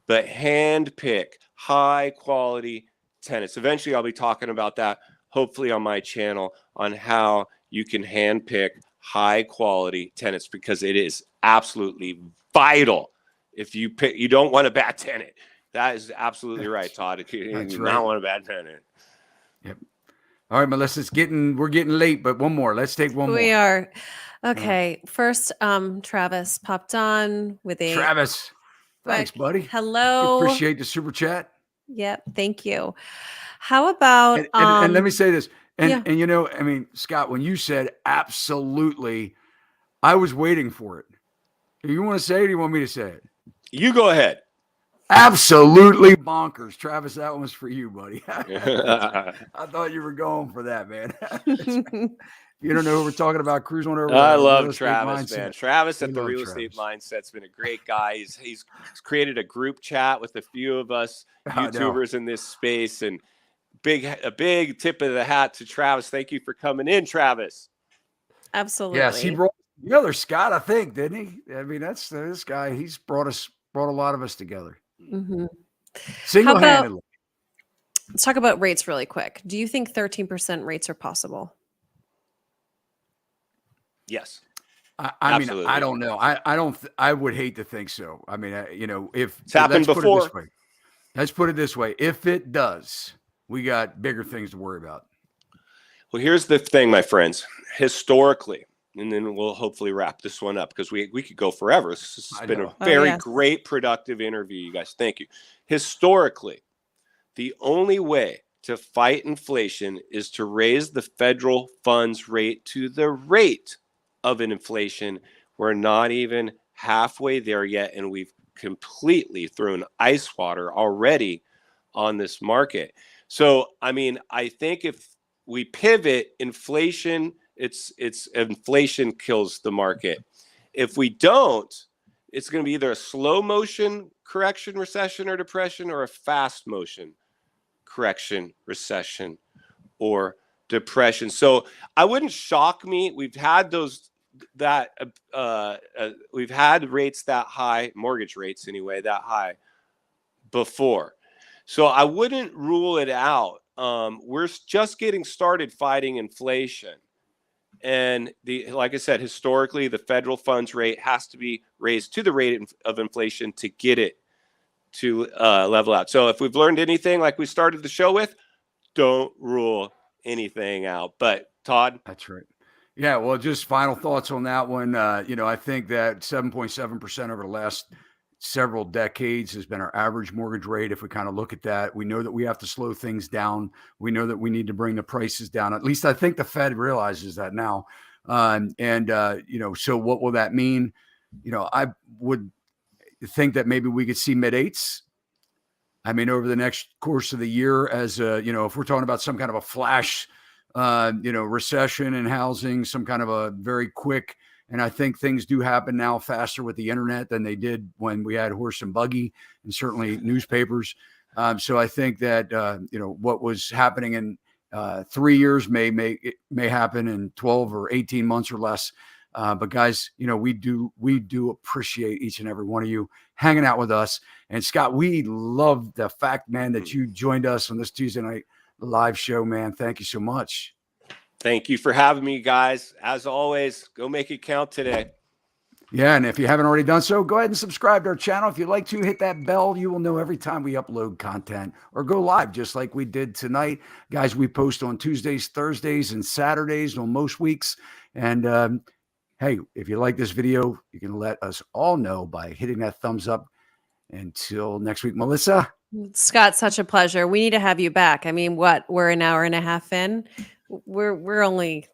But hand pick high quality tenants. Eventually, I'll be talking about that, hopefully on my channel, on how you can hand pick high quality tenants, because it is absolutely vital. If you pick, you don't want a bad tenant. That is absolutely right, Todd. You do not want a bad tenant. Yep. All right, Melissa, we're getting late, but one more. Let's take one more. We are. Okay. First, Travis popped on with a Travis. Thanks, buddy. Hello. Appreciate the super chat. Yep. Thank you. How about and let me say this. And yeah. you know, I mean, Scott, when you said absolutely, I was waiting for it. Do you want to say it or do you want me to say it? You go ahead. Absolutely bonkers. Travis, that one was for you, buddy. I thought you were going for that, man. You don't know who we're talking about, cruise on over. I love Travis, man. Travis at the Real Estate Mindset's been a great guy. He's created a group chat with a few of us YouTubers in this space, and a big tip of the hat to Travis. Thank you for coming in, Travis. Absolutely. Yes, he brought together Scott, I think, didn't he? I mean, that's this guy. He's brought a lot of us together. Mm-hmm. Single-handedly. Let's talk about rates really quick. Do you think 13% rates are possible? Yes. I mean, I don't know. I would hate to think so. I mean, you know, if it's happened before. Let's put it this way. If it does, we got bigger things to worry about. Well, here's the thing, my friends. Historically, and then we'll hopefully wrap this one up because we could go forever. This has been a very great, productive interview, you guys. Thank you. Historically, the only way to fight inflation is to raise the federal funds rate to the rate of an inflation. We're not even halfway there yet, and we've completely thrown ice water already on this market. So, I mean, I think if we pivot, inflation kills the market. If we don't, it's going to be either a slow motion correction, recession, or depression, or a fast motion correction, recession, or depression. So I wouldn't shock me. We've had we've had rates that high, mortgage rates anyway, that high before. So I wouldn't rule it out. We're just getting started fighting inflation. And like I said, historically, the federal funds rate has to be raised to the rate of inflation to get it to level out. So if we've learned anything, like we started the show with, don't rule anything out. But Todd? That's right. Yeah, well, just final thoughts on that one. You know, I think that 7.7% over the last several decades has been our average mortgage rate. If we kind of look at that, we know that we have to slow things down. We know that we need to bring the prices down. At least I think the Fed realizes that now. You know, so what will that mean? You know, I would think that maybe we could see mid-eights. I mean, over the next course of the year, as you know, if we're talking about some kind of a flash, you know, recession in housing, some kind of a very quick. And I think things do happen now faster with the internet than they did when we had horse and buggy and certainly newspapers. So I think that, you know, what was happening in 3 years may happen in 12 or 18 months or less. But guys, you know, we do appreciate each and every one of you hanging out with us. And Scott, we love the fact, man, that you joined us on this Tuesday night live show, man. Thank you so much. Thank you for having me, guys. As always, go make it count today. Yeah, and if you haven't already done so, go ahead and subscribe to our channel. If you'd like to, hit that bell. You will know every time we upload content or go live, just like we did tonight. Guys, we post on Tuesdays, Thursdays, and Saturdays on most weeks. And hey, if you like this video, you can let us all know by hitting that thumbs up. Until next week, Melissa. Scott, such a pleasure. We need to have you back. I mean, we're an hour and a half in. We're only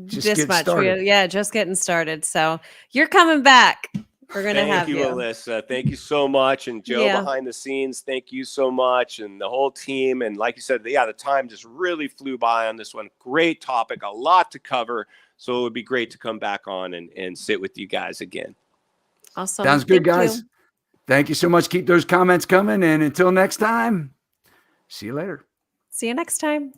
just this much. Started. Just getting started. So you're coming back. We're going to have you. Thank you, Melissa. Thank you so much. And Joe behind the scenes, thank you so much. And the whole team. And like you said, the time just really flew by on this one. Great topic, a lot to cover. So it would be great to come back on and sit with you guys again. Awesome. Sounds good, guys. Thank you so much. Keep those comments coming. And until next time, see you later. See you next time.